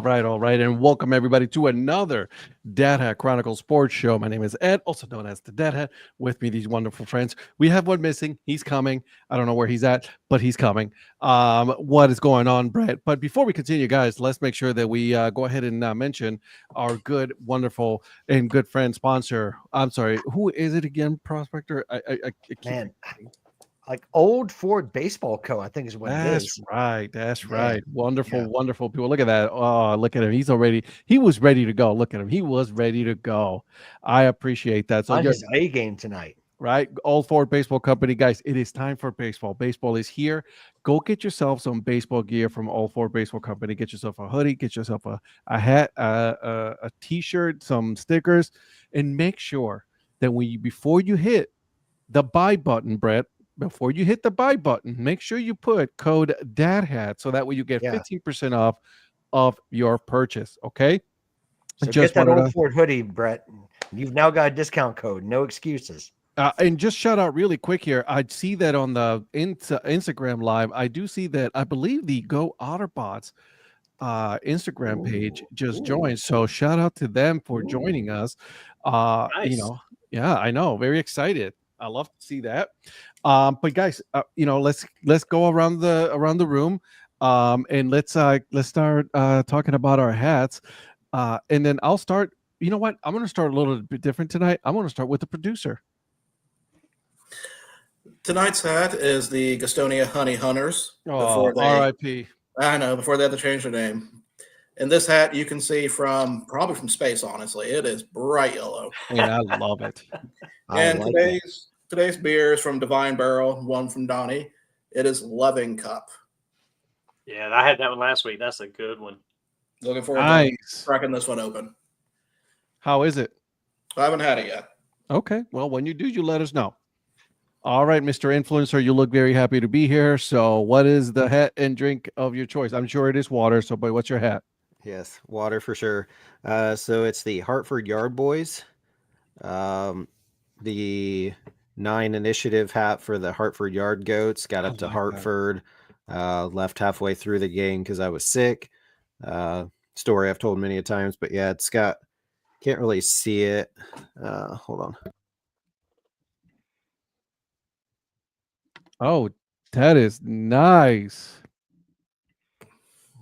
All right. And welcome everybody to another Dad Hat Chronicle sports show. My name is Ed, also known as the Dad Hat. With me, these wonderful friends. We have one missing. He's coming. I don't know where he's at, but he's coming. What is going on, Brett? But before we continue, guys, let's make sure that we go ahead and mention our good, wonderful, and good friend sponsor. I'm sorry, who is it again, Prospector? I keep Man, like Old Ford Baseball Co. I think is what it That's is. right. That's Yeah. right. Wonderful, Yeah. wonderful people. Look at that. Oh, look at him. He was ready to go. Look at him. He was ready to go. I appreciate that. So On his A game tonight. right. Old Ford Baseball Company, guys, it is time for baseball. Baseball is here. Go get yourself some baseball gear from Old Ford Baseball Company. Get yourself a hoodie, get yourself a hat, a t-shirt, some stickers, and make sure that before you hit the buy button, Brett, before you hit the buy button, make sure you put code DADHAT so that way you get 15% off of your purchase. Okay. So get that Old Ford hoodie, Brett. You've now got a discount code. No excuses. And just shout out really quick here. I see that on the Instagram live. I do see that I believe the Go Otterbots Instagram page just joined. So shout out to them for joining us. Nice. Yeah, I know. Very excited. I love to see that. But guys, let's go around the room, and let's start talking about our hats, and then I'll start. You know what? I'm going to start a little bit different tonight. I'm going to start with the producer. Tonight's hat is the Gastonia Honey Hunters. Oh, R.I.P. I know, before they had to change their name. And this hat you can see probably from space, honestly. It is bright yellow. Yeah, I love it. And today's beer is from Divine Barrel, one from Donnie. It is Loving Cup. Yeah, I had that one last week. That's a good one. Looking forward to cracking this one open. How is it? I haven't had it yet. Okay. Well, when you do, you let us know. All right, Mr. Influencer, you look very happy to be here. So what is the hat and drink of your choice? I'm sure it is water. So, boy, what's your hat? Yes, water for sure. So it's the Hartford Yard Boys. The 9 initiative hat for the Hartford Yard Goats. Got up to Hartford. Left halfway through the game because I was sick. Story I've told many a times. But yeah, it's got... Can't really see it. Hold on. Oh, that is nice.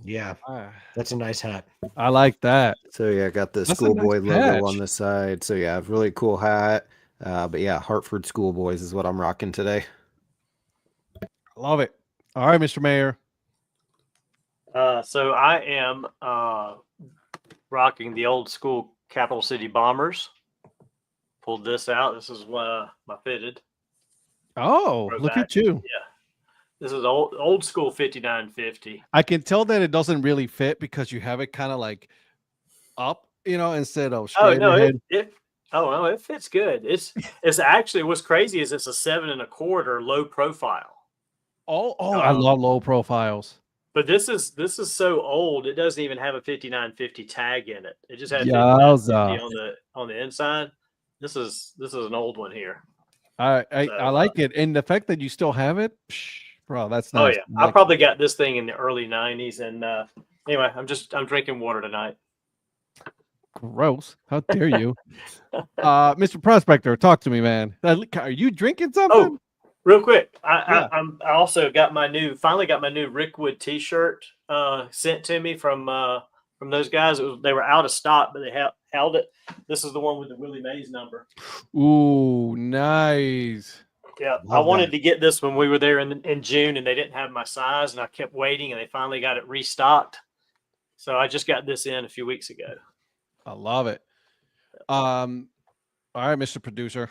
Yeah, that's a nice hat. I like that. So yeah, I got the schoolboy logo on the side. So yeah, really cool hat. But yeah, Hartford Schoolboys is what I'm rocking today. I love it. All right, Mr. Mayor. So I am rocking the old school Capital City Bombers. Pulled this out. This is my fitted. Oh, look at you. Yeah. This is old school 5950. I can tell that it doesn't really fit because you have it kind of like up, instead of straight ahead. It fits good. It's actually what's crazy is it's a 7 1/4 low profile. I love low profiles. But this is so old. It doesn't even have a 5950 tag in it. It just has 5950 on the inside. This is an old one here. I like it, and the fact that you still have it, bro, that's nice. Oh yeah, I probably got this thing in the early 90s, and anyway, I'm drinking water tonight. Gross! How dare you, Mr. Prospector? Talk to me, man. Are you drinking something? Oh, real quick, I also finally got my new Rickwood T-shirt sent to me from those guys. They were out of stock, but they held it. This is the one with the Willie Mays number. Ooh, nice. Yeah, I wanted to get this when we were there in June, and they didn't have my size, and I kept waiting, and they finally got it restocked. So I just got this in a few weeks ago. I love it. All right, Mr. Producer,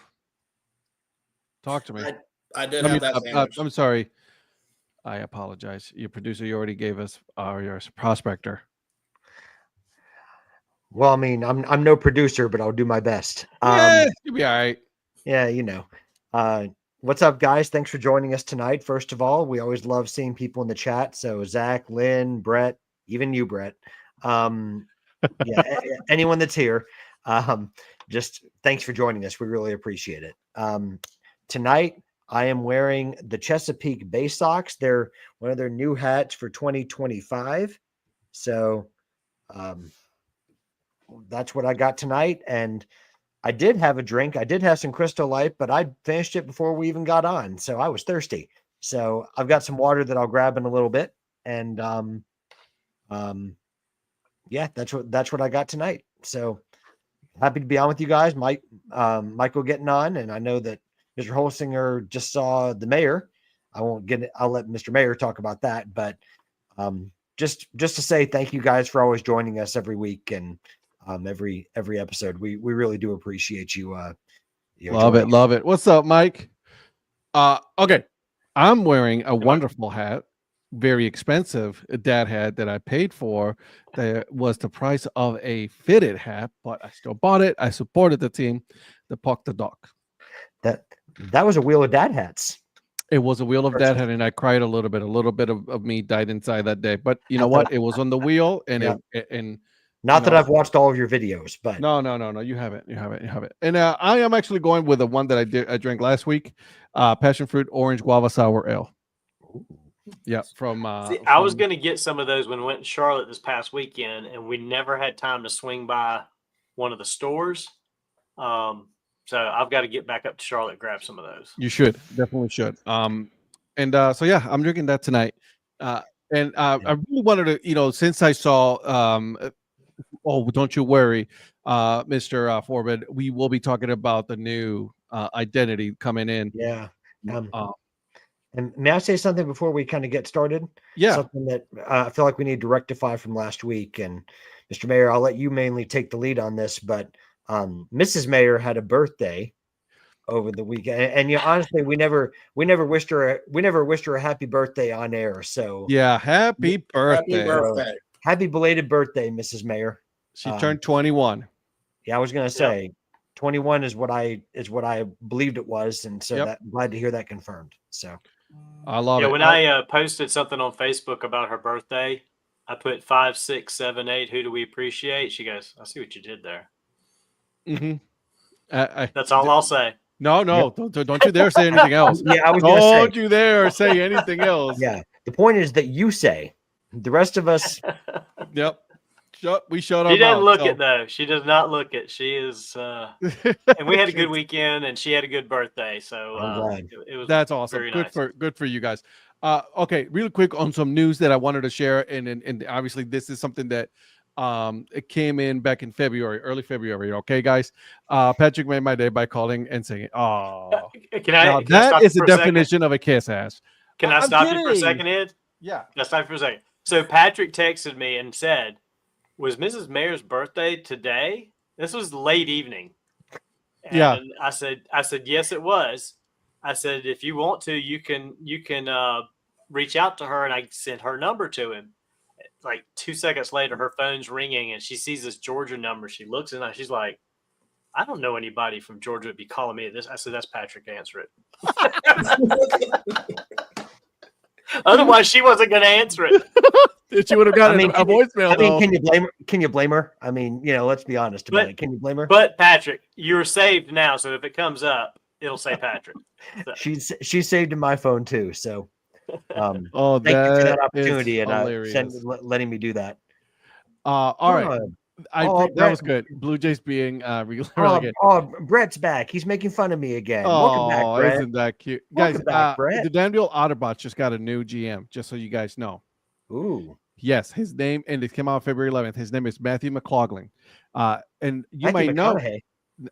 talk to me. I did have that sandwich. I'm sorry. I apologize. Your producer, you already gave us your Prospector. Well, I mean, I'm no producer, but I'll do my best. You'll be all right. Yeah, what's up, guys? Thanks for joining us tonight. First of all, we always love seeing people in the chat. So Zach, Lynn, Brett, even you, Brett. Anyone that's here, just thanks for joining us. We really appreciate it. Tonight, I am wearing the Chesapeake Bay Sox. They're one of their new hats for 2025. So that's what I got tonight. And I did have a drink. I did have some Crystal Light, but I finished it before we even got on. So I was thirsty. So I've got some water that I'll grab in a little bit. And yeah, that's what I got tonight. So happy to be on with you guys. Michael getting on, and I know that Mr. Holsinger just saw the mayor. I won't get it. I'll let Mr. Mayor talk about that. But just to say thank you guys for always joining us every week and every episode. We really do appreciate you. Love it. What's up, Mike? Okay, I'm wearing a wonderful hat, very expensive dad hat that I paid for. That was the price of a fitted hat, but I still bought it. I supported the team, the Puck the Dog. That was a wheel of dad hats. It was a wheel of dad hat, and I cried a little bit. A little bit of me died inside that day. But you know what? It was on the wheel, and not that I've watched all of your videos, but no. You haven't. And I am actually going with the one that I drank last week, passion fruit orange guava sour ale. Ooh. Yeah, from. I was going to get some of those when we went to Charlotte this past weekend, and we never had time to swing by one of the stores. So I've got to get back up to Charlotte and grab some of those. You should, definitely should. So yeah, I'm drinking that tonight. I really wanted to, since I saw, oh, don't you worry, Mr. Forbid, we will be talking about the new identity coming in. Yeah. And may I say something before we kind of get started? Yeah. Something that I feel like we need to rectify from last week. And Mr. Mayor, I'll let you mainly take the lead on this, but Mrs. Mayor had a birthday over the weekend, and honestly, we never wished her a happy birthday on air. So yeah, happy birthday, happy belated birthday, Mrs. Mayor. She turned 21. Yeah, I was gonna say 21 is what I believed it was, and so I'm glad to hear that confirmed. So I love it. When I posted something on Facebook about her birthday, I put 5, 6, 7, 8. Who do we appreciate? She goes, I see what you did there. Mm-hmm. That's all I'll say. No, don't you dare say anything else. Yeah, I was don't you dare say anything else. Yeah, the point is that you say. The rest of us. Yep. We showed up. She doesn't look it though. She does not look it. She is. And we had a good weekend, and she had a good birthday. So it was. That's awesome. Good for you guys. Okay, really quick on some news that I wanted to share, and obviously this is something that it came in back in early February. Okay, guys. Patrick made my day by calling and saying, "Oh, that is the definition of a kiss ass." Can I stop you for a second, Ed? Yeah. Can I stop you for a second? So Patrick texted me and said, "Was Mrs. Mayor's birthday today?" This was late evening. And yeah. I said, yes, it was. I said, if you want to, you can reach out to her, and I sent her number to him. Like 2 seconds later, her phone's ringing, and she sees this Georgia number. She looks at it, and she's like, I don't know anybody from Georgia would be calling me this. I said, that's Patrick. Answer it. Otherwise, she wasn't going to answer it. She would have gotten a voicemail. I mean, can you blame her? I mean, let's be honest about it. Can you blame her? But Patrick, you're saved now, so if it comes up, it'll say Patrick. So. She's saved in my phone too. So, thank you for that opportunity and letting me do that. All right. That was good. Blue Jays being really good. Oh, Brett's back. He's making fun of me again. Oh, welcome back, Brett. Isn't that cute? Welcome guys, back, Brett. The Danville Otterbots just got a new GM, just so you guys know. Ooh. Yes, his name, and it came out February 11th. His name is Matthew McLaughlin. And you might know.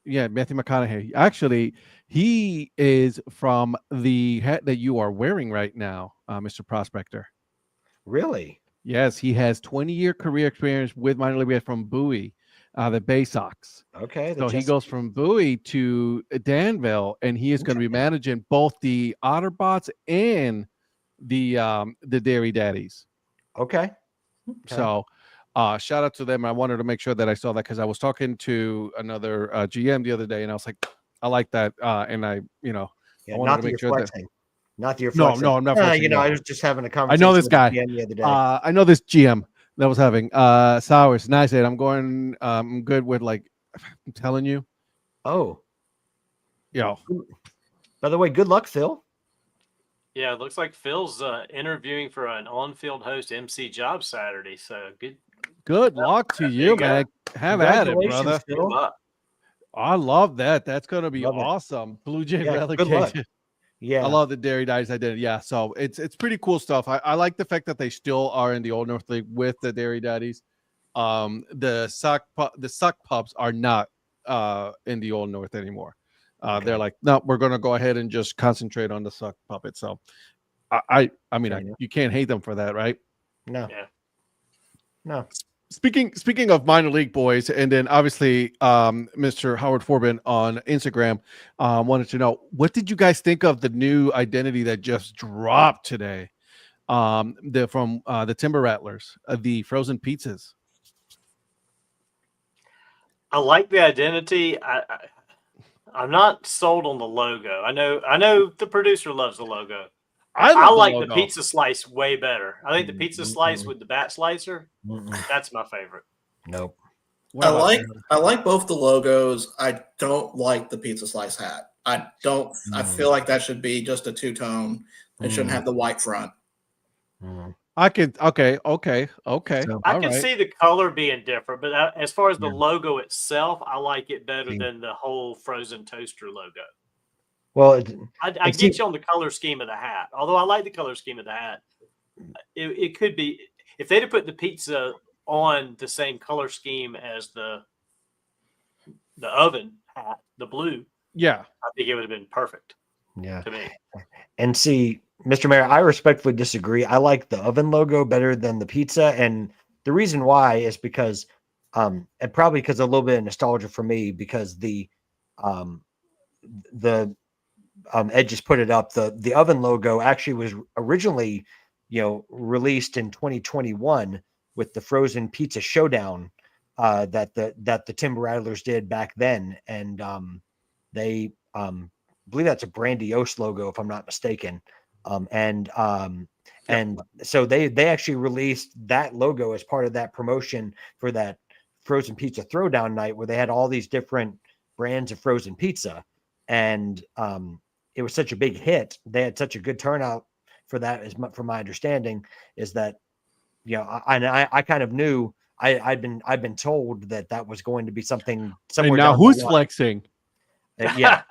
Yeah, Matthew McConaughey. Actually, he is from the hat that you are wearing right now, Mr. Prospector. Really? Yes, he has 20-year career experience with minor league from Bowie, the Bay Sox. Okay. So he goes from Bowie to Danville, and he is going to be managing both the Otterbots and the Dairy Daddies. Okay. So shout out to them. I wanted to make sure that I saw that because I was talking to another GM the other day, and I was like, I like that. And I wanted to make sure that. Not your No, I'm not. I was just having a conversation. I know this guy. The other day. I know this GM that was having sours, and I said, I'm good with I'm telling you. Oh, By the way, good luck, Phil. Yeah, it looks like Phil's interviewing for an on-field host MC job Saturday. So good Good luck to There you, you go. man. Have at it, Congratulations, brother. Good Phil. luck. I love that. That's gonna be Love it. awesome. Blue Jay Yeah, good luck. relegation. Yeah. I love the Dairy Daddies identity. Yeah, so it's pretty cool stuff. I like the fact that they still are in the Old North League with the Dairy Daddies. The suck pups are not in the Old North anymore. Okay. They're like, no, we're gonna go ahead and just concentrate on the suck puppet. So I mean, Fair enough. you can't hate them for that, right? No. Yeah. No. Speaking of minor league boys, and then obviously Mr. Howard Forbin on Instagram wanted to know, what did you guys think of the new identity that just dropped today? From the Timber Rattlers, the frozen pizzas. I like the identity. I'm not sold on the logo. I know the producer loves the logo. I love like the logo. pizza slice way better. I think the pizza slice Mm-mm. with the bat slicer, Mm-mm. that's my favorite. Nope. What I about like you? I like both the logos. I don't like the pizza slice hat. I don't. I feel like that should be just a two-tone. It shouldn't have the white front. I could okay. So- I All can right. see the color being different, but as far as the logo itself, I like it better than the whole frozen toaster logo. Well, I get you on the color scheme of the hat. Although I like the color scheme of the hat, it could be if they'd have put the pizza on the same color scheme as the oven hat, the blue. Yeah. I think it would have been perfect yeah. to me. And see, Mr. Mayor, I respectfully disagree. I like the oven logo better than the pizza. And the reason why is because, and probably because a little bit of nostalgia for me, because Ed just put it up. The oven logo actually was originally, released in 2021 with the Frozen Pizza Showdown that the Timber Rattlers did back then, and they believe that's a Brandy Oast logo if I'm not mistaken, and so they actually released that logo as part of that promotion for that Frozen Pizza Throwdown night where they had all these different brands of frozen pizza, and it was such a big hit. They had such a good turnout for that, from my understanding, is that I kind of knew I'd been told that was going to be something somewhere. And now down the who's line. flexing? Yeah,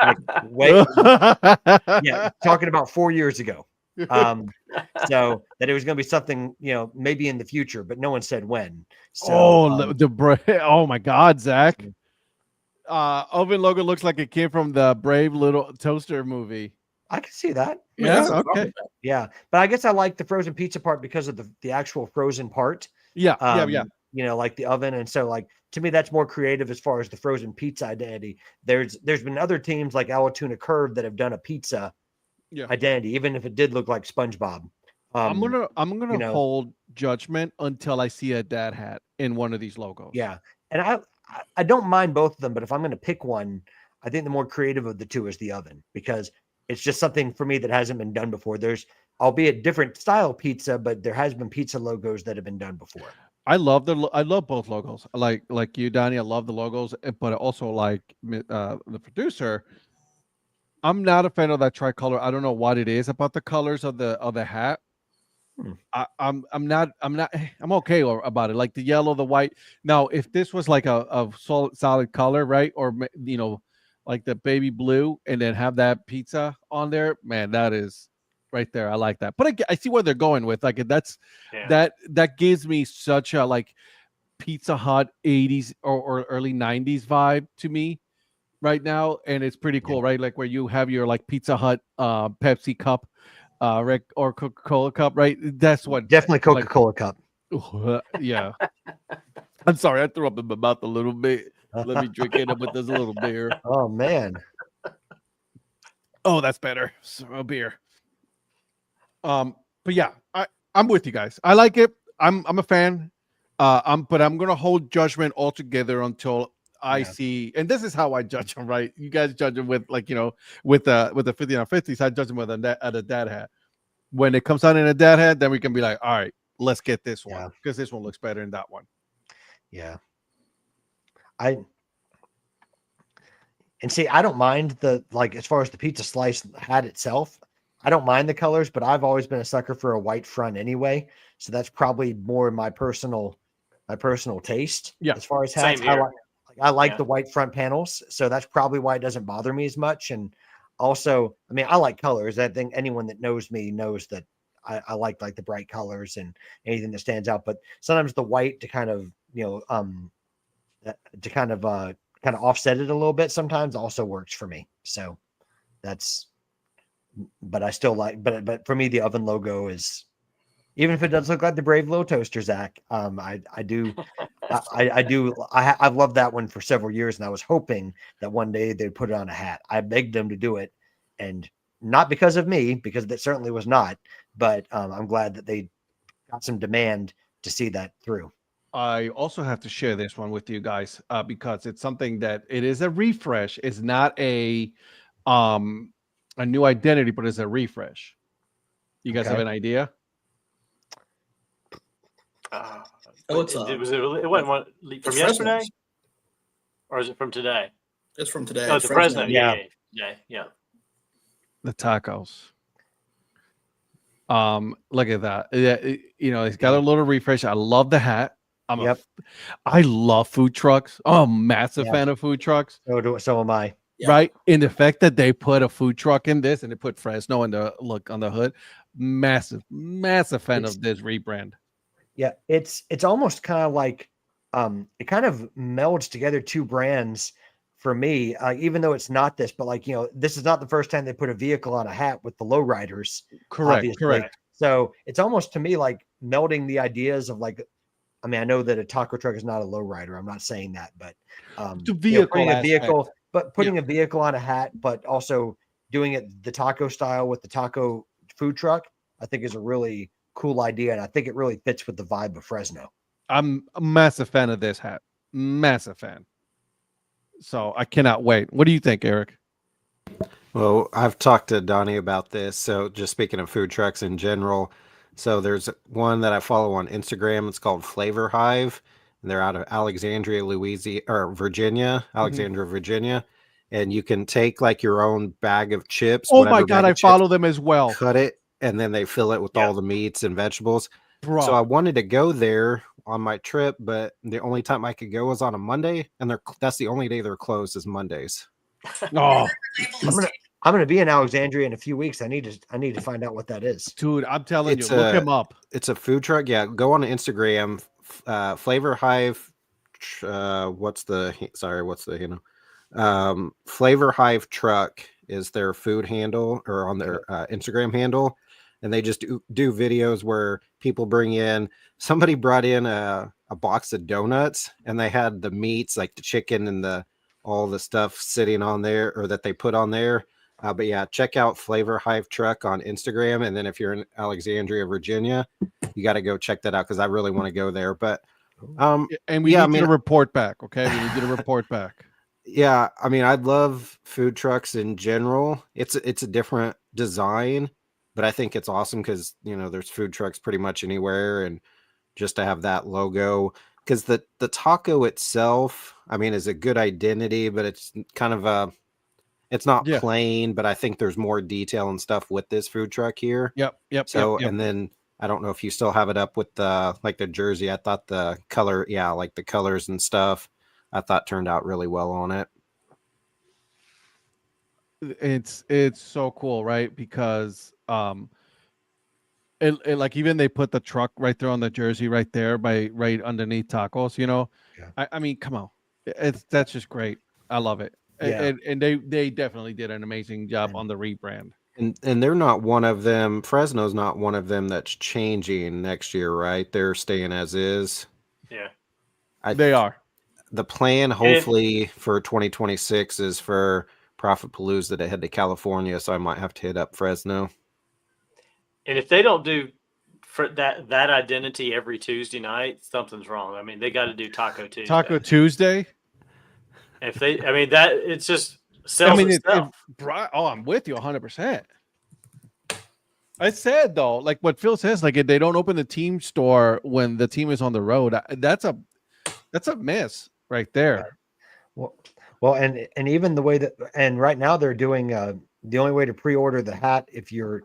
talking about 4 years ago. So that it was going to be something, maybe in the future, but no one said when. So, oh my God, Zach. Oven logo looks like it came from the Brave Little Toaster movie. I can see that. Yeah, okay. Yeah, but I guess I like the frozen pizza part because of the actual frozen part. Yeah, Like the oven, and so like to me that's more creative as far as the frozen pizza identity. There's been other teams like Alatoona Curve that have done a pizza identity, even if it did look like SpongeBob. I'm gonna hold judgment until I see a Dad Hat in one of these logos. Yeah, and I don't mind both of them, but if I'm going to pick one, I think the more creative of the two is the oven, because it's just something for me that hasn't been done before. There's, albeit different style pizza, but there has been pizza logos that have been done before. I love both logos. Like you, Donnie. I love the logos, but also like the producer. I'm not a fan of that tricolor. I don't know what it is about the colors of the hat. I'm okay about it. Like the yellow, the white. Now, if this was like a solid color, right, or like the baby blue, and then have that pizza on there, man, that is right there. I like that. But I see where they're going with. Like that gives me such a like Pizza Hut 80s or early 90s vibe to me right now, and it's pretty cool, right? Like where you have your like Pizza Hut Pepsi cup or Coca-Cola cup, right? That's what definitely Coca-Cola cup. Yeah. I'm sorry, I threw up in my mouth a little bit. Let me drink it up with this little beer. Oh man. Oh, that's better. So, a beer. But yeah, I'm with you guys. I like it. I'm a fan. But I'm gonna hold judgment altogether until I see, and this is how I judge them, right? You guys judge them with with the 50 on 50s. I judge them with a Dad Hat. When it comes out in a Dad Hat, then we can be like, all right, let's get this one because this one looks better than that one. Yeah. And see, I don't mind as far as the pizza slice hat itself, I don't mind the colors, but I've always been a sucker for a white front anyway. So that's probably more my personal personal taste. Yeah. As far as Same hats, here. I like Yeah. the white front panels, so that's probably why it doesn't bother me as much. And also, I mean, I like colors. I think anyone that knows me knows that I like the bright colors and anything that stands out. But sometimes the white to kind of to kind of offset it a little bit sometimes also works for me. So that's. But I still like. But for me, the oven logo is. Even if it does look like the Brave Little Toaster, Zach, I do, I've loved that one for several years, and I was hoping that one day they'd put it on a hat. I begged them to do it, and not because of me, because that certainly was not. But I'm glad that they got some demand to see that through. I also have to share this one with you guys because it's something that it is a refresh. It's not a new identity, but it's a refresh. You guys have Okay. an idea? It wasn't one from It's yesterday, Fresno's. or is it from today? It's from today. Oh, it's Fresno. Yeah. Yeah. The tacos. Look at that. It's got a little refresh. I love the hat. I love food trucks. I'm a massive fan of food trucks. So am I. Yeah. Right. In the fact that they put a food truck in this and they put Fresno in the look on the hood. Massive fan of this rebrand. Yeah, it's almost kind of like it kind of melds together two brands for me, even though it's not this, but this is not the first time they put a vehicle on a hat with the lowriders. Correct. So it's almost to me like melding the ideas of I mean, I know that a taco truck is not a lowrider. I'm not saying that, but putting a vehicle on a hat, but also doing it the taco style with the taco food truck, I think is a really cool idea, and I think it really fits with the vibe of Fresno. I'm a massive fan of this hat. Massive fan. So I cannot wait. What do you think, Eric? Well, I've talked to Donnie about this. So just speaking of food trucks in general, so there's one that I follow on Instagram. It's called Flavor Hive, and they're out of Alexandria, Virginia, Virginia. And you can take your own bag of chips. Oh my God, I follow them as well. Cut it, and then they fill it with all the meats and vegetables. Bro. So I wanted to go there on my trip, but the only time I could go was on a Monday, and that's the only day they're closed is Mondays. Oh, I'm gonna be in Alexandria in a few weeks. I need to find out what that is, dude. I'm telling you, look him up. It's a food truck. Yeah, go on Instagram. Flavor Hive. What's the Flavor Hive truck is their food handle or on their Instagram handle. And they just do videos where people bring in, somebody brought in a box of donuts, and they had the meats, like the chicken and all the stuff sitting on there, or that they put on there. But yeah, check out Flavor Hive Truck on Instagram. And then if you're in Alexandria, Virginia, you got to go check that out, because I really want to go there. But and we need to report back. Okay. We need to report back. Yeah. I mean, I love food trucks in general. It's a different design, but I think it's awesome because, there's food trucks pretty much anywhere, and just to have that logo, because the taco itself, I mean, is a good identity, but it's kind of it's not plain, but I think there's more detail and stuff with this food truck here. Yep. And then I don't know if you still have it up with the jersey. I thought the color, the colors and stuff, I thought turned out really well on it. It's so cool, right? Because even they put the truck right there on the jersey right there right underneath tacos. I mean, come on, that's just great. I love it. And they definitely did an amazing job on the rebrand. And they're not one of them. Fresno's not one of them that's changing next year, right? They're staying as is. Yeah, they are. The plan, hopefully, for 2026 is for Profit Palooza to head to California, so I might have to hit up Fresno. And if they don't do for that identity every Tuesday night, something's wrong. I mean, they got to do Taco Tuesday. Taco Tuesday. If they, I mean, that it's just sells itself. I'm with you 100%. I said though, like what Phil says, like if they don't open the team store when the team is on the road, that's a miss right there. Well, and even the way that, and right now they're doing the only way to pre-order the hat if you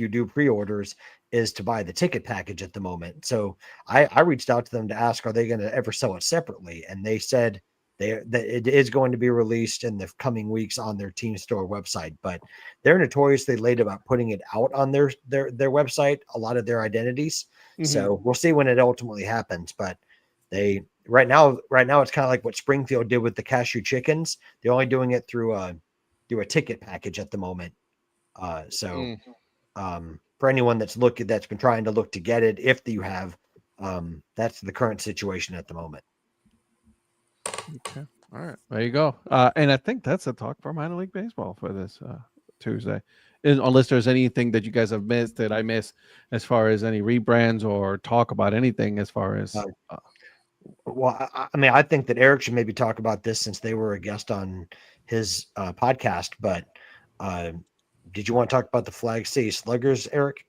do pre-orders is to buy the ticket package at the moment. So I reached out to them to ask, are they going to ever sell it separately? And they said that it is going to be released in the coming weeks on their team store website, but they're notoriously late about putting it out on their website, a lot of their identities. So we'll see when it ultimately happens, but right now it's kind of like what Springfield did with the cashew chickens. They're only doing it through a ticket package at the moment. For anyone that's been trying to look to get it, if you have, that's the current situation at the moment. Okay. All right. There you go. And I think that's a talk for minor league baseball for this Tuesday. Unless there's anything that you guys have missed that I missed as far as any rebrands or talk about anything as far as. Well, I mean, I think that Eric should maybe talk about this since they were a guest on his podcast. But did you want to talk about the Flag City Sluggers, Eric?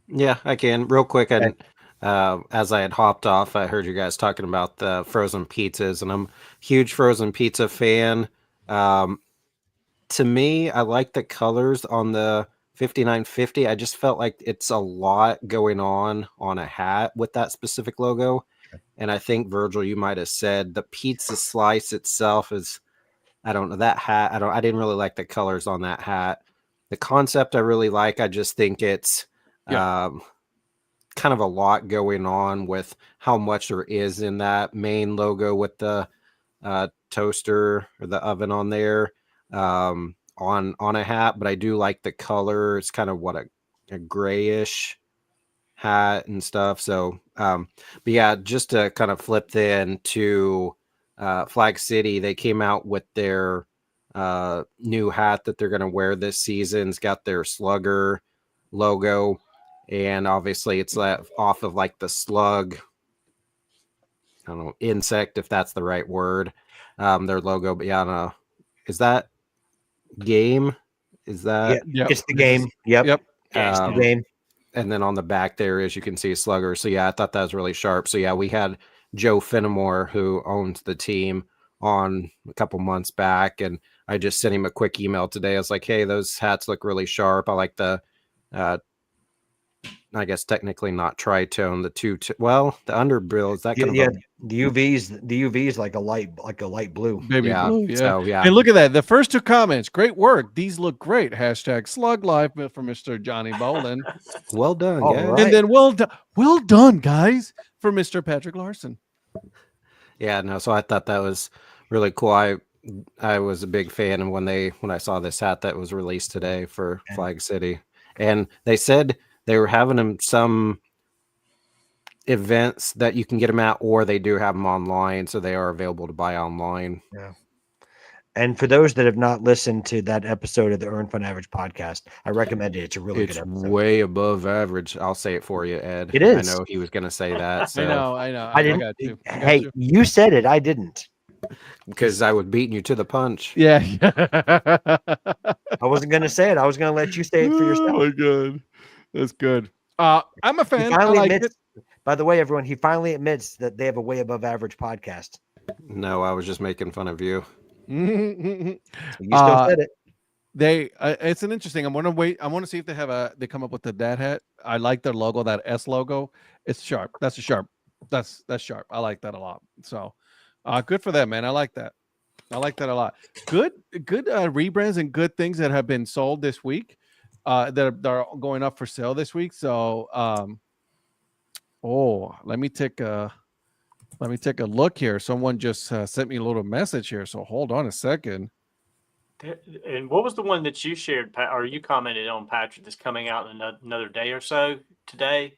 Yeah, I can. Real quick, as I had hopped off, I heard you guys talking about the frozen pizzas, and I'm a huge frozen pizza fan. To me, I like the colors on the 5950. I just felt like it's a lot going on a hat with that specific logo. And I think, Virgil, you might have said the pizza slice itself is, I don't know, that hat. I didn't really like the colors on that hat. The concept I really like. I just think it's kind of a lot going on with how much there is in that main logo with the toaster or the oven on there on a hat. But I do like the color. It's kind of a grayish hat and stuff. So, but yeah, just to kind of flip then to Flag City, they came out with their new hat that they're going to wear this season. It's got their slugger logo, and obviously it's off of like the slug, I don't know, insect, if that's the right word, their logo. But yeah, I don't know. Is that game? Is that? Yeah, it's the game. Yep. It's the game. And then on the back there, as you can see, slugger. So yeah, I thought that was really sharp. So yeah, we had Joe Fenimore, who owns the team, on a couple months back, and I just sent him a quick email today. I was like, hey, those hats look really sharp. I like the I guess technically not tritone, the the underbill, is that kind of the UVs like a light blue. Baby blue, yeah. So, yeah. And look at that. The first two comments, great work. These look great. # slug life for Mr. Johnny Bolin. Well done, All guys. right. And then well done, guys, for Mr. Patrick Larson. Yeah, no, so I thought that was really cool. I was a big fan, and when I saw this hat that was released today for Flag City, and they said they were having them some events that you can get them at, or they do have them online, so they are available to buy online. Yeah. And for those that have not listened to that episode of the Earn Fun Average podcast, I recommend it. It's a really good episode. Way above average. I'll say it for you, Ed. It is. I know he was going to say that. So. I know. I didn't. got you. Hey, you said it. I didn't. Because I was beating you to the punch. Yeah. I wasn't going to say it. I was going to let you say it for yourself. Oh my god, that's good. I'm a fan. He I finally like admits, it. By the way, everyone, he finally admits that they have a way above average podcast. No, I was just making fun of you. You still said it. It's an interesting. I want to wait. I want to see if they come up with the Dad Hat. I like their logo, that S logo. It's sharp. That's sharp. That's sharp. I like that a lot. So, good for them, man. I like that. I like that a lot. Good rebrands and good things that have been sold this week. That are going up for sale this week. So, let me take a look here. Someone just sent me a little message here. So hold on a second. And what was the one that you shared, or you commented on, Patrick, that's coming out in another day or so today?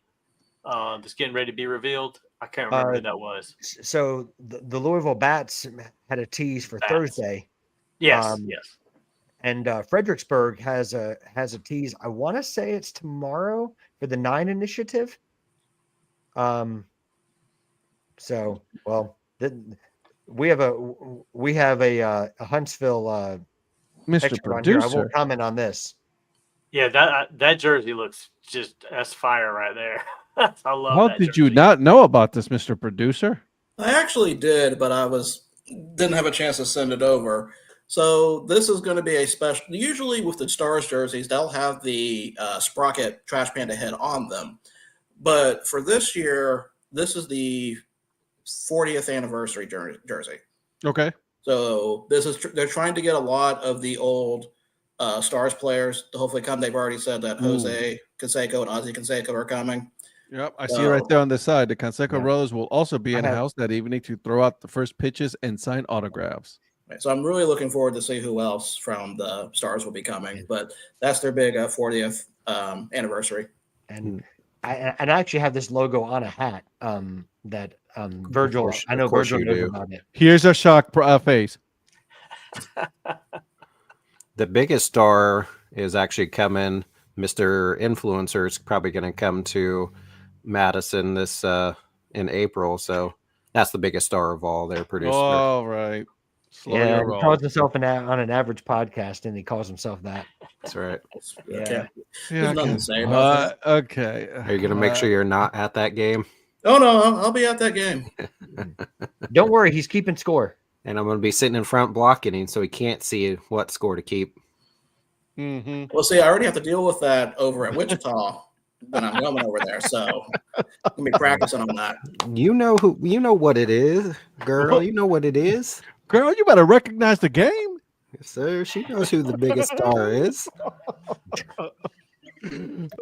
That's getting ready to be revealed. I can't remember who that was. So the Louisville Bats had a tease for Thursday. Yes, yes. And Fredericksburg has a tease. I want to say it's tomorrow for the 9 initiative. So, well, we have a Huntsville Mr. on here. I Producer. won't comment on this. Yeah, that jersey looks that's fire right there. I love. How that did jersey. you not know about this, Mr. Producer? I actually did, but I didn't have a chance to send it over. So this is going to be a special. Usually with the Stars jerseys, they'll have the Sprocket Trash Panda head on them. But for this year, this is the 40th anniversary jersey. Okay. So they're trying to get a lot of the old Stars players to hopefully come. They've already said that Jose Canseco and Ozzy Canseco are coming. Yep, I see it right there on the side. The Canseco brothers will also be in have- house that evening to throw out the first pitches and sign autographs. Right, so I'm really looking forward to see who else from the Stars will be coming. But that's their big 40th anniversary. And I actually have this logo on a hat that Virgil. I know Virgil knows about it. Here's a shock face. The biggest star is actually coming. Mr. Influencer is probably going to come to Madison this in April. So that's the biggest star of all their producers. All right. Slow Yeah, your he roll. calls himself on an average podcast, and he calls himself that. That's right. Yeah. There's nothing to say about that. Okay. Are you going to make sure you're not at that game? Oh no, I'll be at that game. Don't worry, he's keeping score. And I'm going to be sitting in front blocking him so he can't see what score to keep. Mm-hmm. Well, see, I already have to deal with that over at Wichita when I'm going over there. So I'm gonna be practicing on that. You know what it is, girl. You know what it is. Girl, you better recognize the game. Yes, sir. She knows who the biggest star is.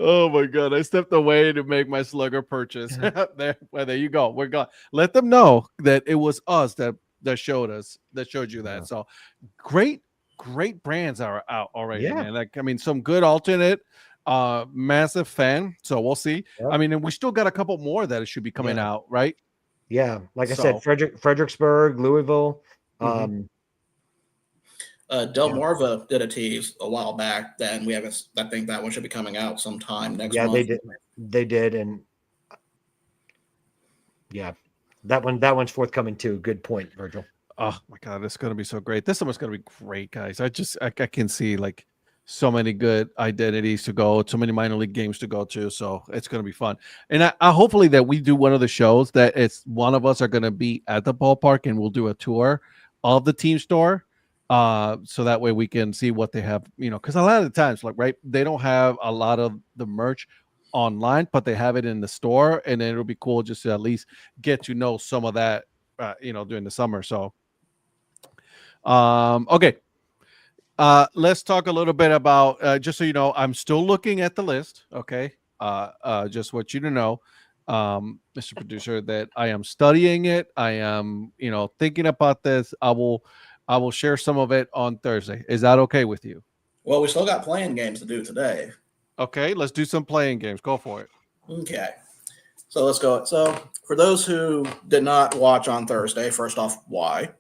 Oh my god, I stepped away to make my slugger purchase. There you go. We're gone. Let them know that it was us that showed you that. So great brands are out already, man. Like, I mean, some good alternate, massive fan. So we'll see. Yep. I mean, and we still got a couple more that should be coming out, right? Yeah, like I said, Fredericksburg, Louisville. Delmarva did a tease a while back. Then we haven't. I think that one should be coming out sometime next month. Yeah, they did, and that one's forthcoming too. Good point, Virgil. Oh my god, it's gonna be so great. This summer's gonna be great, guys. I can see like so many good identities to go, so many minor league games to go to. So it's gonna be fun. And I hopefully that we do one of the shows that it's one of us are gonna be at the ballpark and we'll do a tour of the team store. So that way we can see what they have, because a lot of the times, like, right, they don't have a lot of the merch online, but they have it in the store, and then it'll be cool just to at least get to know some of that, during the summer. So, okay, let's talk a little bit about, just so you know, I'm still looking at the list. Okay, just want you to know, Mr. Producer, that I am studying it. I am, thinking about this. I will share some of it on Thursday. Is that okay with you? Well, we still got playing games to do today. Okay, let's do some playing games. Go for it. Okay. So let's go. So for those who did not watch on Thursday, first off, why?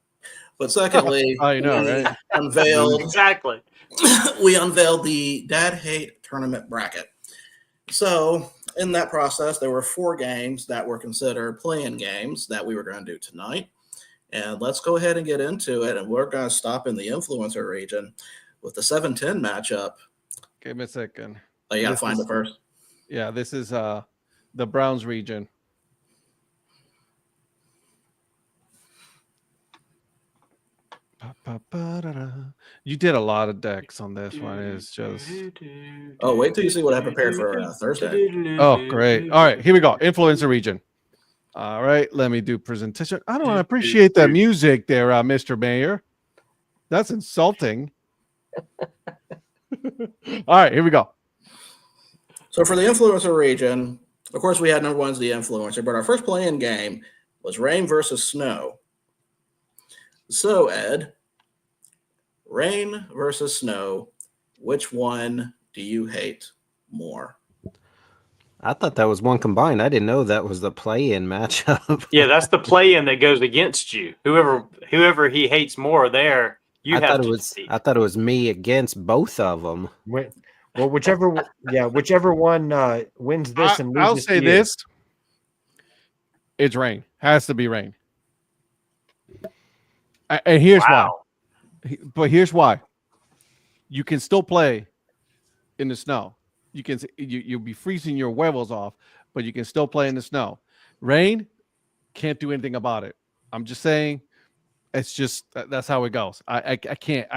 But secondly, I know, right? Unveiled Exactly. we unveiled the Dad Hat tournament bracket. So in that process, there were 4 games that were considered playing games that we were going to do tonight. And let's go ahead and get into it. And we're going to stop in the influencer region with the 7-10 matchup. Give me a second. Oh, you got to find it first. Yeah, this is the Browns region. You did a lot of decks on this one. It's just. Oh, wait till you see what I prepared for Thursday. Oh, great. All right, here we go. Influencer region. All right, let me do presentation. I don't appreciate that music there, Mr. Mayor. That's insulting. All right, here we go. So for the influencer region, of course, we had number 1 is the influencer, but our first play-in game was rain versus snow. So, Ed, rain versus snow, which one do you hate more? I thought that was one combined. I didn't know that was the play-in matchup. Yeah, that's the play-in that goes against you. Whoever he hates more there, I thought it was me against both of them. Well, whichever one wins this and loses. I'll say this: it's rain. Has to be rain. And here's why. But here's why. You can still play in the snow. You can you'll be freezing your huevos off, but you can still play in the snow. Rain, can't do anything about it. I'm just saying, It's just that's how it goes. I can't.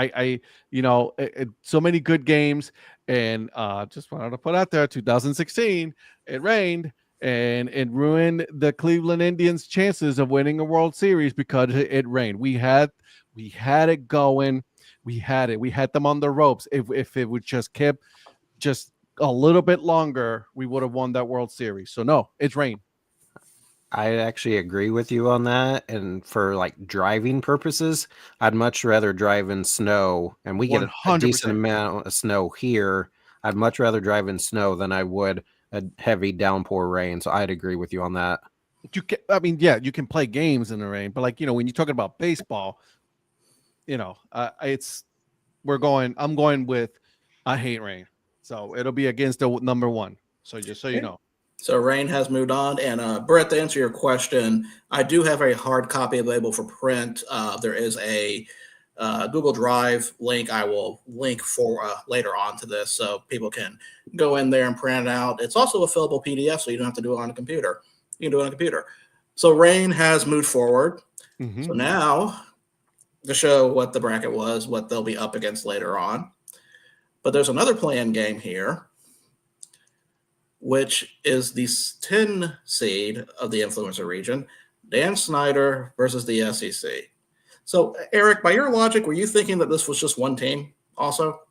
So many good games, and just wanted to put out there. 2016, it rained, and it ruined the Cleveland Indians' chances of winning a World Series because it rained. We had it going. We had it. We had them on the ropes. If it would just kept just a little bit longer, we would have won that World Series. So no, it's rain. I actually agree with you on that. And for like driving purposes, I'd much rather drive in snow, and we get a 100%. decent amount of snow here. I'd much rather drive in snow than I would a heavy downpour rain. So I'd agree with you on that. You can, I mean, yeah, you can play games in the rain, but like, when you're talking about baseball, I'm going with, I hate rain. So it'll be against the number one. So just so you know. So rain has moved on. And Brett, to answer your question, I do have a hard copy available for print. There is a Google Drive link I will link for later on to this, so people can go in there and print it out. It's also a fillable PDF, so you don't have to do it on a computer. You can do it on a computer. So rain has moved forward. Mm-hmm. So now to show what the bracket was, what they'll be up against later on. But there's another play-in game here, which is the 10 seed of the influencer region, Dan Snyder versus the SEC. So, Eric, by your logic, were you thinking that this was just one team also?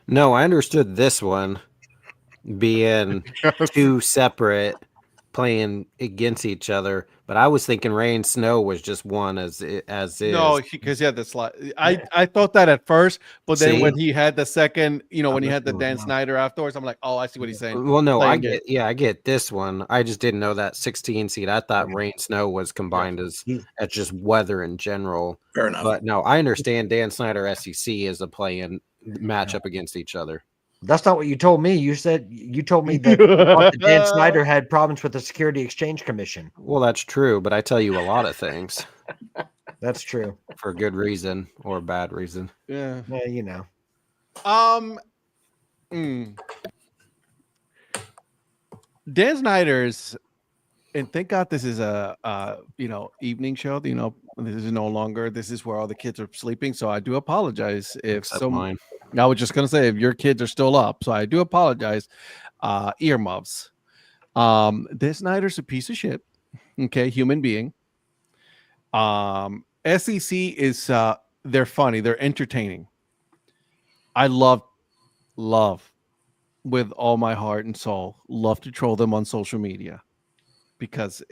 No, I understood this one being two separate playing against each other, but I was thinking rain snow was just one as is. No, because he had the slide. I thought that at first, but then See? when he had the second, when he had the Dan Snyder afterwards, I'm like, oh, I see what he's saying. Well, no, I Playing get this one. I just didn't know that 16 seed. I thought rain snow was combined as just weather in general. Fair enough. But no, I understand Dan Snyder SEC is a play-in matchup against each other. That's not what you told me. You told me that, you thought that Dan Snyder had problems with the Security Exchange Commission. Well, that's true, but I tell you a lot of things That's true. for good reason or bad reason. Yeah. Yeah, Dan Snyder's, and thank God this is a evening show. This is no longer. This is where all the kids are sleeping. So I do apologize if Except mine. I was just gonna say if your kids are still up. So I do apologize. Earmuffs. Dan Snyder's a piece of shit. Okay, human being. SEC is they're funny. They're entertaining. I love with all my heart and soul. Love to troll them on social media because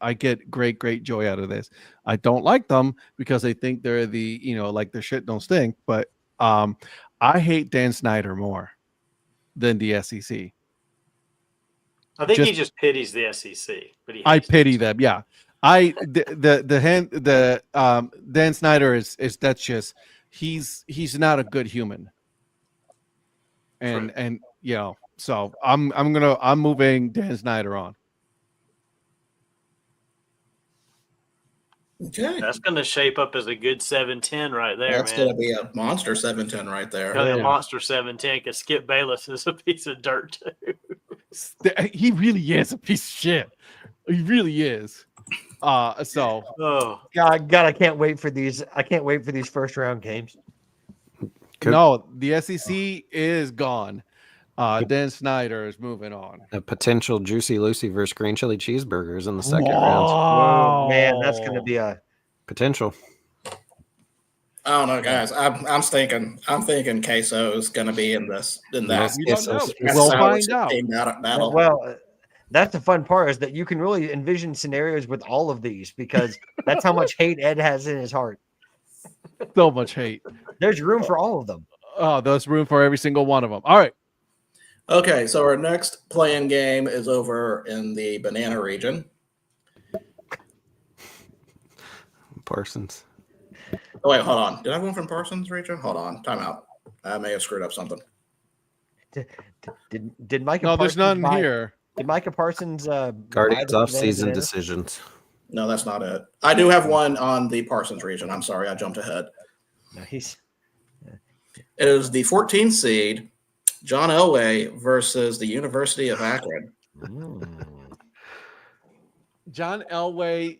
I get great joy out of this. I don't like them because they think they're like their shit don't stink. But I hate Dan Snyder more than the SEC. I think he just pities the SEC, but I pity them. Yeah, Dan Snyder is that's just he's not a good human. And so I'm moving Dan Snyder on. Okay. That's going to shape up as a good 7-10 right there. That's going to be a monster 7-10 right there. A monster 7-10 because Skip Bayless is a piece of dirt too. He really is a piece of shit. He really is. God, I can't wait for these. I can't wait for these first round games. No, the SEC is gone. Dan Snyder is moving on. A potential Juicy Lucy versus Green Chili Cheeseburgers in the second round. Oh man, that's going to be a potential. I don't know, guys. I'm thinking Queso is going to be in that. We don't know. We'll find out. Battle. Well, that's the fun part is that you can really envision scenarios with all of these because that's how much hate Ed has in his heart. So much hate. There's room for all of them. Oh, there's room for every single one of them. All right. Okay, so our next play-in game is over in the Banana region. Parsons. Oh, wait, hold on. Did I have one from Parsons region? Hold on. Time out. I may have screwed up something. Did Micah No, Parsons there's none here. Did Micah Parsons Guardians off-season decisions? No, that's not it. I do have one on the Parsons region. I'm sorry, I jumped ahead. Nice. It is the 14th seed, John Elway versus the University of Akron. John Elway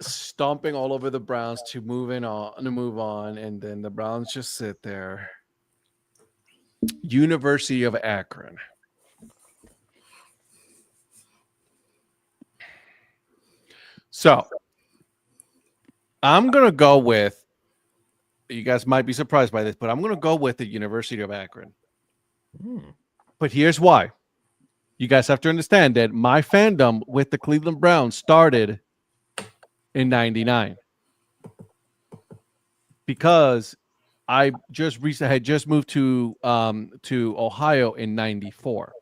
stomping all over the Browns to move on, and then the Browns just sit there. University of Akron. So I'm gonna go with. You guys might be surprised by this, but I'm gonna go with the University of Akron. But here's why. You guys have to understand that my fandom with the Cleveland Browns started in '99 because I just recently had just moved to Ohio in '94.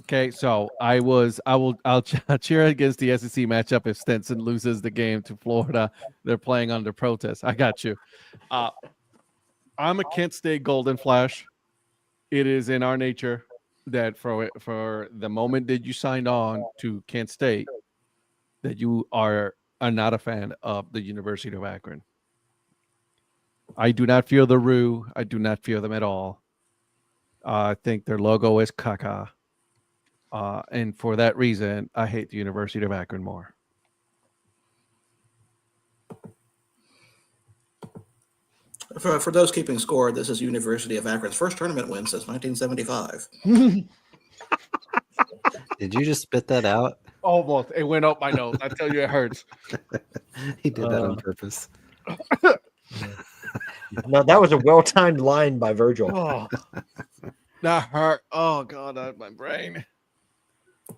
Okay, so I'll cheer against the SEC matchup if Stetson loses the game to Florida. They're playing under protest. I got you. I'm a Kent State Golden Flash. It is in our nature that for the moment that you signed on to Kent State, that you are not a fan of the University of Akron. I do not feel the Roo. I do not feel them at all. I think their logo is caca. And for that reason, I hate the University of Akron more. For those keeping score, this is University of Akron's first tournament win since 1975. Did you just spit that out? Almost. It went up my nose. I tell you, it hurts. He did that on purpose. No, that was a well-timed line by Virgil. Oh, that hurt. Oh, God, my brain.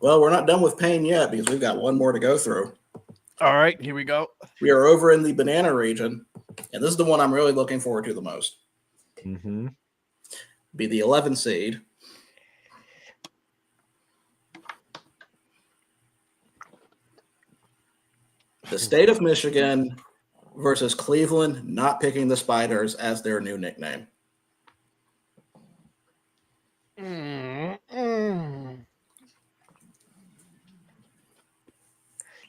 Well, we're not done with pain yet because we've got one more to go through. All right, here we go. We are over in the banana region, and this is the one I'm really looking forward to the most. Mm-hmm. Be the 11 seed. The state of Michigan versus Cleveland not picking the Spiders as their new nickname.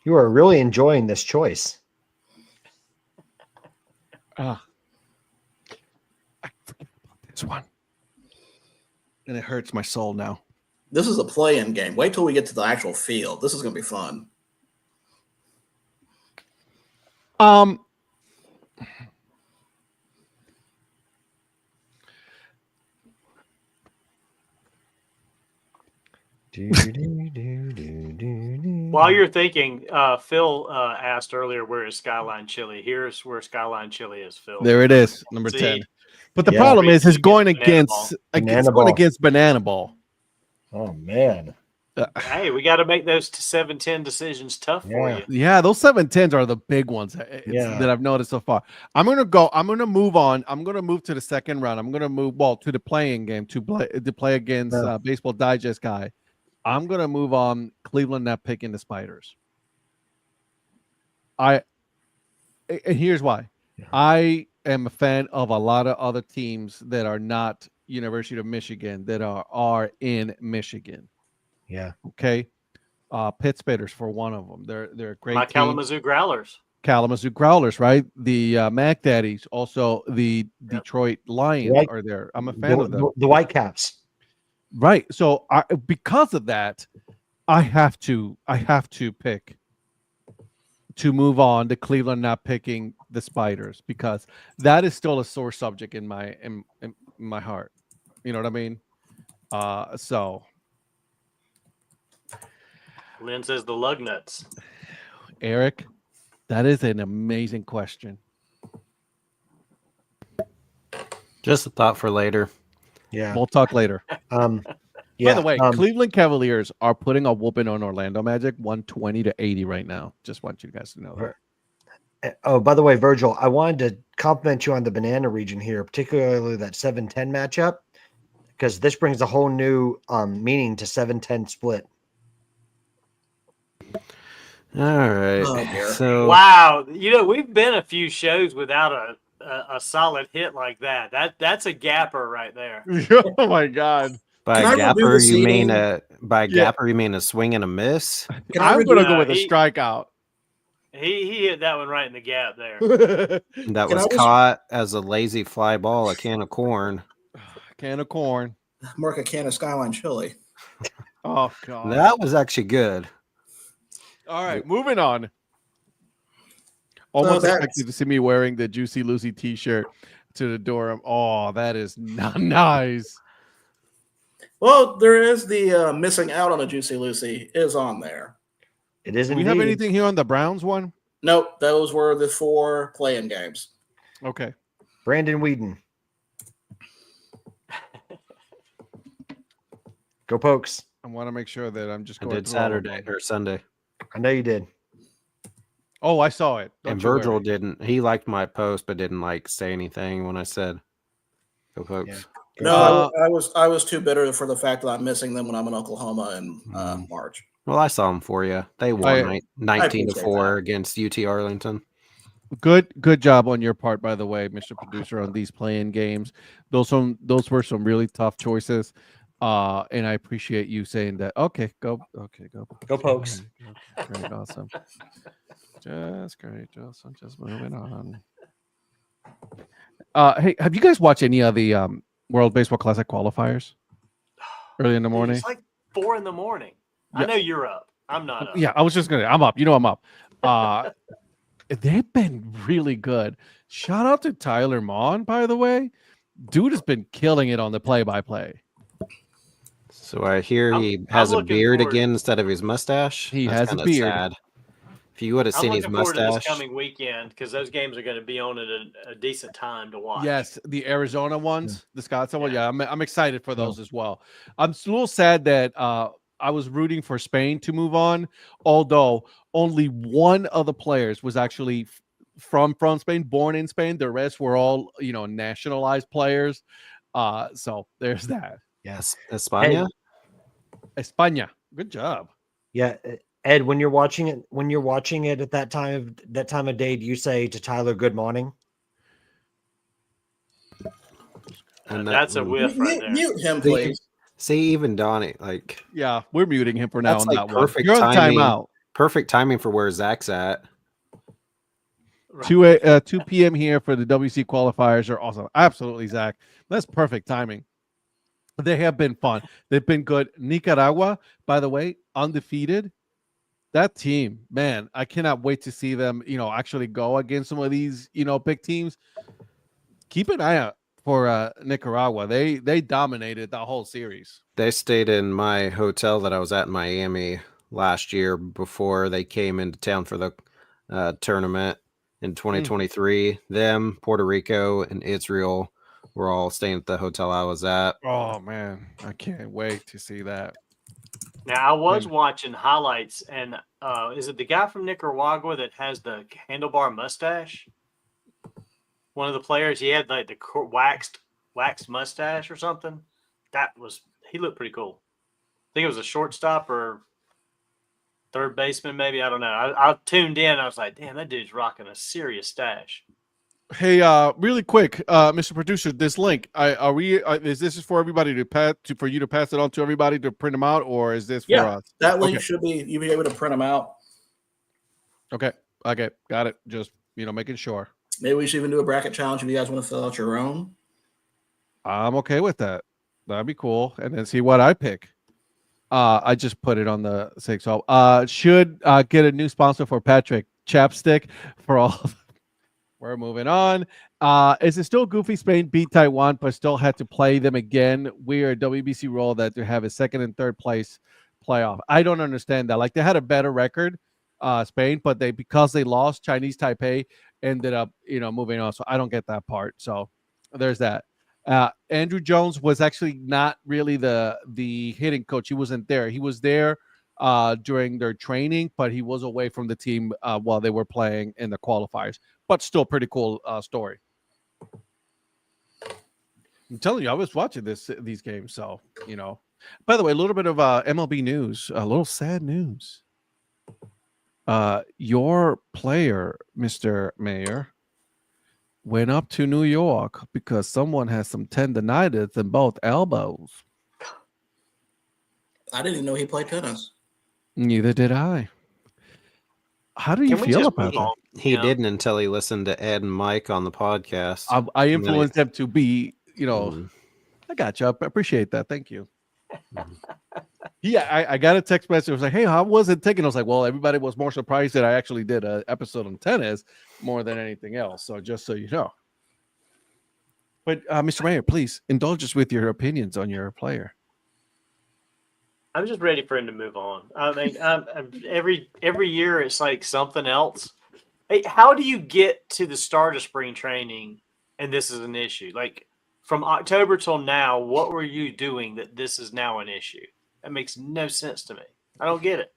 You are really enjoying this choice. I forget about this one. And it hurts my soul now. This is a play-in game. Wait till we get to the actual field. This is going to be fun. While you're thinking, Phil asked earlier, where is Skyline Chili? Here's where Skyline Chili is, Phil. There it is, number See? 10. But the Yeah. problem is, it's going Banana against Banana Ball. Oh, man. Hey, we got to make those 7-10 decisions tough for Yeah. you. Yeah, those 7-10s are the big ones Yeah. that I've noticed so far. I'm gonna move on. I'm gonna move to the second round. I'm gonna move to the playing game to play against Baseball Digest guy. I'm gonna move on. Cleveland not picking the Spiders. And here's why. Yeah. I am a fan of a lot of other teams that are not University of Michigan that are in Michigan. Yeah. Okay. Pitt Spiders for one of them. They're a great My team. Kalamazoo Growlers. Kalamazoo Growlers, right? The Mac Daddies, also the Detroit Lions Right. are there. I'm a fan of them. The Whitecaps. Right. So because of that, I have to pick to move on to Cleveland not picking the Spiders, because that is still a sore subject in my heart. You know what I mean? So Lynn says the lug nuts. Eric, that is an amazing question. Just a thought for later. Yeah. We'll talk later. Yeah. By the way, Cleveland Cavaliers are putting a whooping on Orlando Magic, 120-80 right now. Just want you guys to know that. Oh, by the way, Virgil, I wanted to compliment you on the banana region here, particularly that 7-10 matchup, because this brings a whole new meaning to 7-10 split. All right. Oh, dear. So Wow, we've been a few shows without a solid hit like that. That's a gapper right there. Oh my God. by Can I review gapper the you mean seating? gapper you mean a swing and a miss? Can I I'm review- gonna go with a he- strikeout. He hit that one right in the gap there. That Can I was just- caught as a lazy fly ball, a can of corn. Can of corn. Mark a can of Skyline chili. Oh God. That was actually good. All right, moving on. Almost expected to see me wearing the Juicy Lucy T-shirt to the door. Oh, that is not nice. Well, there is the missing out on a Juicy Lucy is on there. It is Do indeed. we have anything here on the Browns one? Nope, those were the 4 playing games. Okay. Brandon Whedon. Go Pokes. I want to make sure that I'm just I going did through all of Saturday them. or Sunday. I know you did. Oh, I saw it. Don't And you Virgil worry. didn't. He liked my post, but didn't say anything when I said, "Go Pokes." Yeah. No, I was too bitter for the fact that I'm missing them when I'm in Oklahoma in March. Well, I saw them for you. They won 19-4 against UT Arlington. Good job on your part, by the way, Mr. Producer, on these playing games. Those were some really tough choices. And I appreciate you saying that. Okay, go Pokes. Great, awesome. Just great, awesome. Just moving on. Hey, have you guys watched any of the World Baseball Classic qualifiers early in the morning? It's like 4 in the morning. I know you're up. I'm not up. Yeah, I was just gonna. I'm up. You know, I'm up. They've been really good. Shout out to Tyler Mon, by the way. Dude has been killing it on the play-by-play. So I hear he has a beard again instead of his mustache. He That's has a beard. Sad. If you would have seen his I'm looking forward to mustache, this coming weekend because those games are going to be on at a decent time to watch. Yes, the Arizona ones, the Scottsdale one. Yeah, I'm excited for those as well. I'm a little sad that I was rooting for Spain to move on, although only one of the players was actually from Spain, born in Spain. The rest were all, nationalized players. So there's that. Yes. España. España. Good job. Yeah. Ed, when you're watching it at that time of day, do you say to Tyler, "Good morning"? And that's a whiff right there. Mute him, please. See, even Donnie, yeah, we're muting him for now. That's on like that perfect one. You're on timing. timeout. Perfect timing for where Zach's at. Right. 2 p.m. here for the WC qualifiers are awesome. Absolutely, Zach. That's perfect timing. They have been fun. They've been good. Nicaragua, by the way, undefeated. That team, man, I cannot wait to see them, actually go against some of these, big teams. Keep an eye out for Nicaragua. They dominated the whole series. They stayed in my hotel that I was at in Miami last year before they came into town for the tournament in 2023. Them, Puerto Rico, and Israel were all staying at the hotel I was at. Oh, man, I can't wait to see that. Now, I was watching highlights, and is it the guy from Nicaragua that has the handlebar mustache? One of the players, he had the waxed mustache or something. He looked pretty cool. I think it was a shortstop or third baseman, maybe. I don't know. I tuned in. I was like, damn, that dude's rocking a serious stash. Hey, really quick, Mr. Producer, this link, is this for everybody for you to pass it on to everybody to print them out, or is this for us? That link should be, you'll be able to print them out. Okay, got it. Just, making sure. Maybe we should even do a bracket challenge if you guys want to fill out your own. I'm okay with that. That'd be cool. And then see what I pick. I just put it on the 6. So should get a new sponsor for Patrick, Chapstick for all. We're moving on. Is it still goofy Spain beat Taiwan, but still had to play them again? Weird WBC rule that to have a second and third place playoff. I don't understand that. They had a better record, Spain, but because they lost, Chinese Taipei ended up, moving on. So I don't get that part. So there's that. Andrew Jones was actually not really the hitting coach. He wasn't there. He was there during their training, but he was away from the team while they were playing in the qualifiers. But still pretty cool story. I'm telling you, I was watching these games. So, by the way, a little bit of MLB news, a little sad news. Your player, Mr. Mayor, went up to New York because someone has some tendonitis in both elbows. I didn't even know he played tennis. Neither did I. How do you feel about that? He didn't until he listened to Ed and Mike on the podcast. I influenced them to be, I got you. I appreciate that. Thank you. Yeah, I got a text message. It was like, "Hey, how was it taken?" I was like, "Well, everybody was more surprised that I actually did an episode on tennis more than anything else." So just so you know. But Mr. Mayor, please indulge us with your opinions on your player. I'm just ready for him to move on. I mean, every year it's like something else. Hey, how do you get to the start of spring training and this is an issue? Like from October till now, what were you doing that this is now an issue? That makes no sense to me. I don't get it.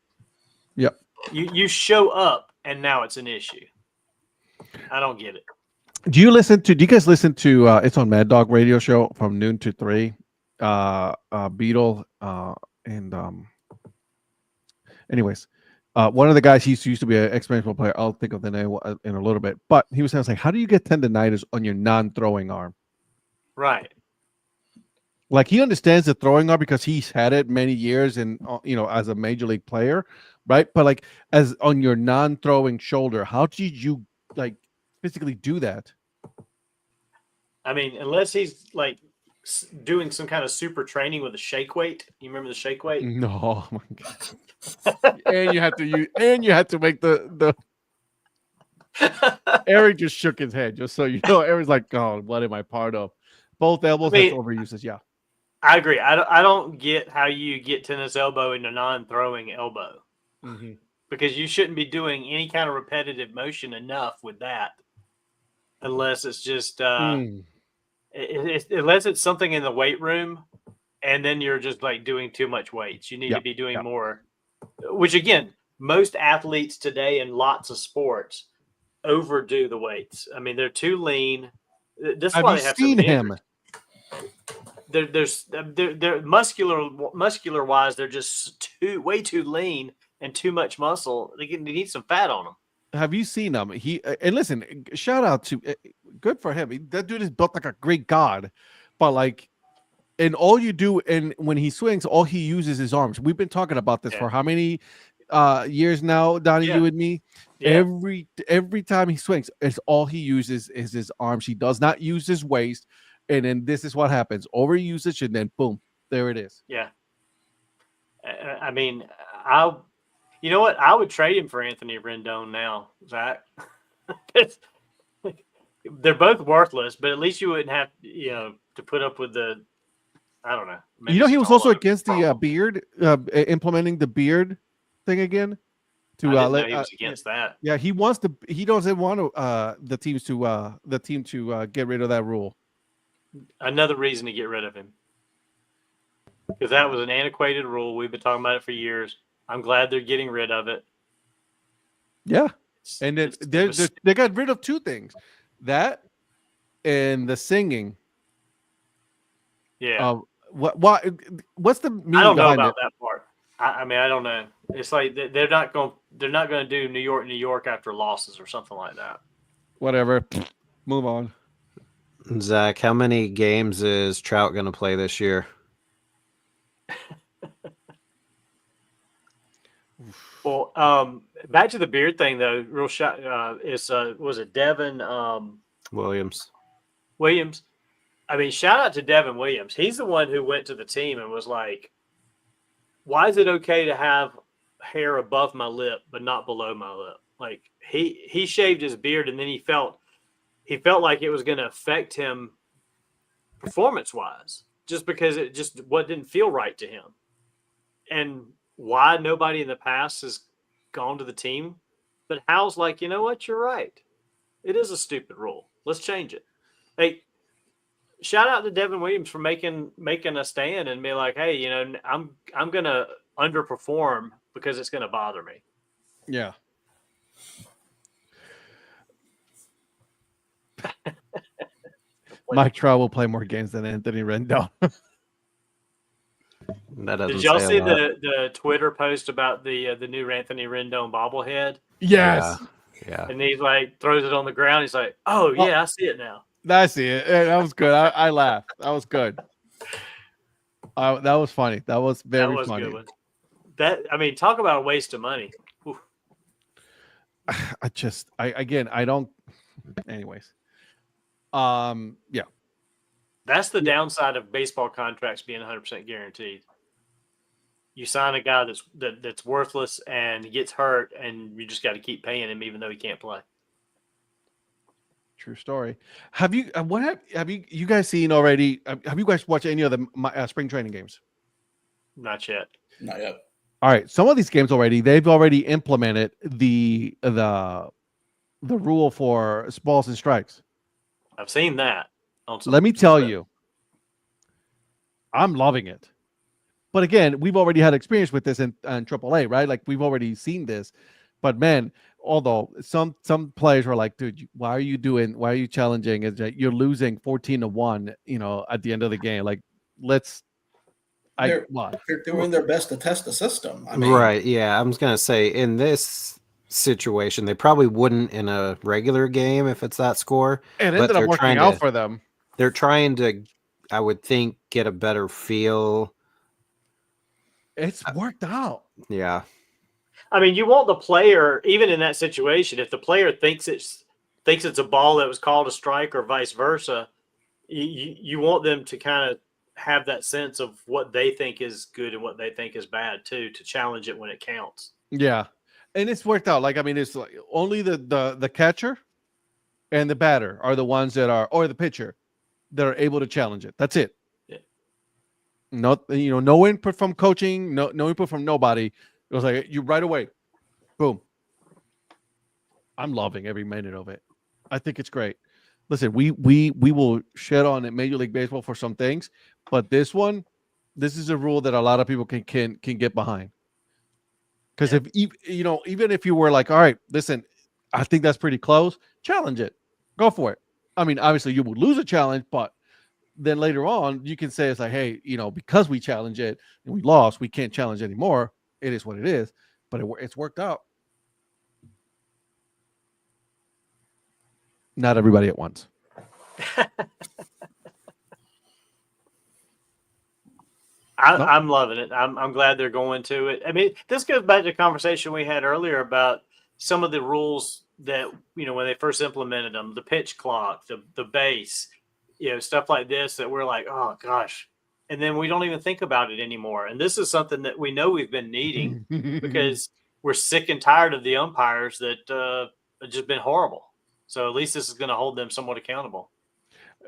Yep. You show up and now it's an issue. I don't get it. Do you guys listen to it's on Mad Dog radio show from noon to 3? Beetle and anyways, one of the guys, he used to be an ex-baseball player. I'll think of the name in a little bit, but he was saying like, how do you get tendonitis on your non-throwing arm? Right. Like he understands the throwing arm because he's had it many years and as a major league player, right? But like as on your non-throwing shoulder, how did you like physically do that? I mean, unless he's like doing some kind of super training with a shake weight. You remember the shake weight? No, oh my God. and you had to make the Eric just shook his head, just so you know. Eric's like, "Oh, what am I part of?" Both elbows, that's overuses. Yeah, I agree. I don't get how you get tennis elbow into non-throwing elbow, because you shouldn't be doing any kind of repetitive motion enough with that, unless it's just unless it's something in the weight room, and then you're just like doing too much weights. You need to be doing more, which again, most athletes today in lots of sports overdo the weights. I mean, they're too lean. That's why they have seen him. They're muscular wise. They're just way too lean and too much muscle. They need some fat on them. Have you seen him? And listen, shout out to good for him. That dude is built like a great god, but like, and all you do, and when he swings, all he uses is arms. We've been talking about this for how many years now, Donnie? You and me. Yeah. Every time he swings, it's all he uses is his arms. He does not use his waist, and then this is what happens: overusage, and then boom, there it is. Yeah. I mean, you know what? I would trade him for Anthony Rendon now, Zach. They're both worthless, but at least you wouldn't have, to put up with the. I don't know. He was also against the beard, implementing the beard thing again. He was against that. Yeah, he doesn't want the team to get rid of that rule. Another reason to get rid of him, because that was an antiquated rule. We've been talking about it for years. I'm glad they're getting rid of it. Yeah, and then they got rid of two things, that and the singing. Yeah. What's the meaning? I don't know about it? that part. I mean, I don't know. It's like they're not going to do New York after losses or something like that. Whatever. Move on. Zach, how many games is Trout going to play this year? Well, back to the beard thing though. Real shot was it Devin Williams? Williams. I mean, shout out to Devin Williams. He's the one who went to the team and was like, "Why is it okay to have hair above my lip but not below my lip?" Like he shaved his beard and then he felt like it was going to affect him performance-wise, just because it just didn't feel right to him. And why nobody in the past has gone to the team, but Hal's like, you know what? You're right. It is a stupid rule. Let's change it. Hey, shout out to Devin Williams for making a stand and be like, hey, I'm going to underperform because it's going to bother me. Yeah. Mike Trout will play more games than Anthony Rendon. Did y'all see the Twitter post about the new Anthony Rendon bobblehead? Yes. Yeah. And he's like throws it on the ground. He's like, "Oh yeah, I see it now." I see it. That was good. I laughed. That was good. That was funny. That was very funny. Good one. Talk about a waste of money. Oof. I don't. Anyways. Yeah. That's the downside of baseball contracts being 100% guaranteed. you sign a guy that's worthless and he gets hurt, and you just got to keep paying him even though he can't play. True story. Have you you guys seen already? Have you guys watched any of the spring training games? Not yet. Not yet. All right, some of these games they've already implemented the rule for balls and strikes. I've seen that. Let me tell you, I'm loving it. But again, we've already had experience with this in AAA, right? Like we've already seen this. But man, although some players were like, dude, why are you challenging? You're losing 14-1, at the end of the game. Like, They're doing their best to test the system. I mean, right. Yeah. I was going to say, in this situation, they probably wouldn't in a regular game if it's that score. It ended up working out for them. They're trying to, I would think, get a better feel. It's worked out. Yeah. I mean, you want the player, even in that situation, if the player thinks it's a ball that was called a strike or vice versa, you want them to kind of have that sense of what they think is good and what they think is bad too, to challenge it when it counts. Yeah. And it's worked out. Like, I mean, it's like only the catcher and the batter are the ones or the pitcher that are able to challenge it. That's it. Yeah. No input from coaching, no input from nobody. It was like you right away, boom. I'm loving every minute of it. I think it's great. Listen, we will shed on Major League Baseball for some things, but this is a rule that a lot of people can get behind. Because even if you were like, all right, listen, I think that's pretty close, challenge it, go for it. I mean, obviously you would lose a challenge, but then later on you can say it's like, hey, because we challenge it and we lost, we can't challenge anymore. It is what it is, but it's worked out. Not everybody at once. I'm loving it. I'm glad they're going to it. I mean, this goes back to the conversation we had earlier about some of the rules that, when they first implemented them, the pitch clock, the base, stuff like this, that we're like, oh gosh. And then we don't even think about it anymore. And this is something that we know we've been needing because we're sick and tired of the umpires that have just been horrible. So at least this is going to hold them somewhat accountable.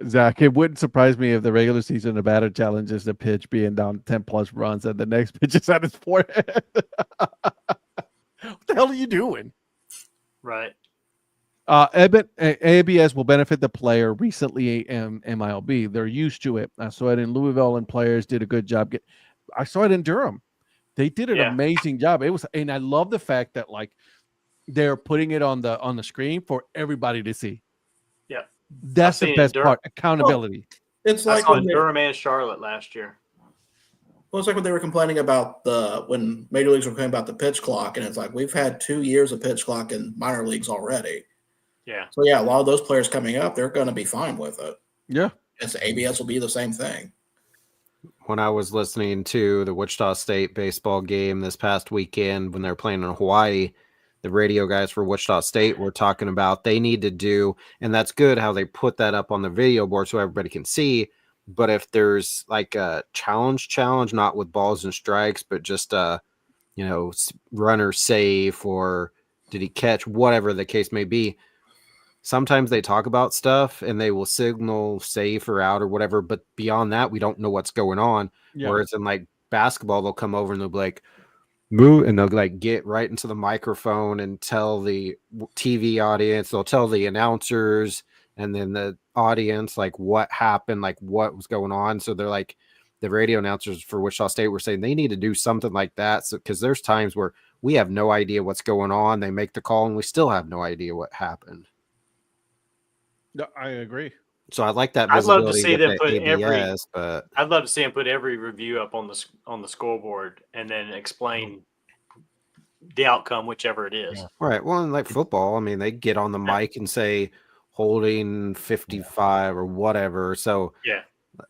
Zach, it wouldn't surprise me if the regular season the batter challenges the pitch being down 10+ runs and the next pitch is at his forehead. What the hell are you doing? Right. ABS will benefit the player recently in MILB. They're used to it. I saw it in Louisville, and players did a good job. I saw it in Durham. They did an amazing job. And I love the fact that like they're putting it on the screen for everybody to see. Yeah, that's the best part. Accountability. Well, it's like when Durham and Charlotte last year. Well, it's like when they were complaining about when major leagues were complaining about the pitch clock, and it's like we've had 2 years of pitch clock in minor leagues already. Yeah. So yeah, a lot of those players coming up, they're going to be fine with it. Yeah. It's ABS will be the same thing. When I was listening to the Wichita State baseball game this past weekend when they were playing in Hawaii, the radio guys for Wichita State were talking about they need to do, and that's good how they put that up on the video board so everybody can see. But if there's like a challenge, not with balls and strikes, but just runner safe or did he catch, whatever the case may be. Sometimes they talk about stuff and they will signal safe or out or whatever, but beyond that, we don't know what's going on. Yeah. Whereas in like basketball, they'll come over and they'll be like, move, and they'll like get right into the microphone and tell the TV audience, they'll tell the announcers and then the audience like what happened, like what was going on. So they're like, the radio announcers for Wichita State were saying they need to do something like that. So because there's times where we have no idea what's going on. They make the call and we still have no idea what happened. No, I agree. So I'd like that. I'd love to see them put ABS, but I'd love to see them put every review up on the scoreboard and then explain the outcome, whichever it is. Yeah. Right. Well, in like football, I mean, they get on the mic and say holding 55 or whatever. So yeah,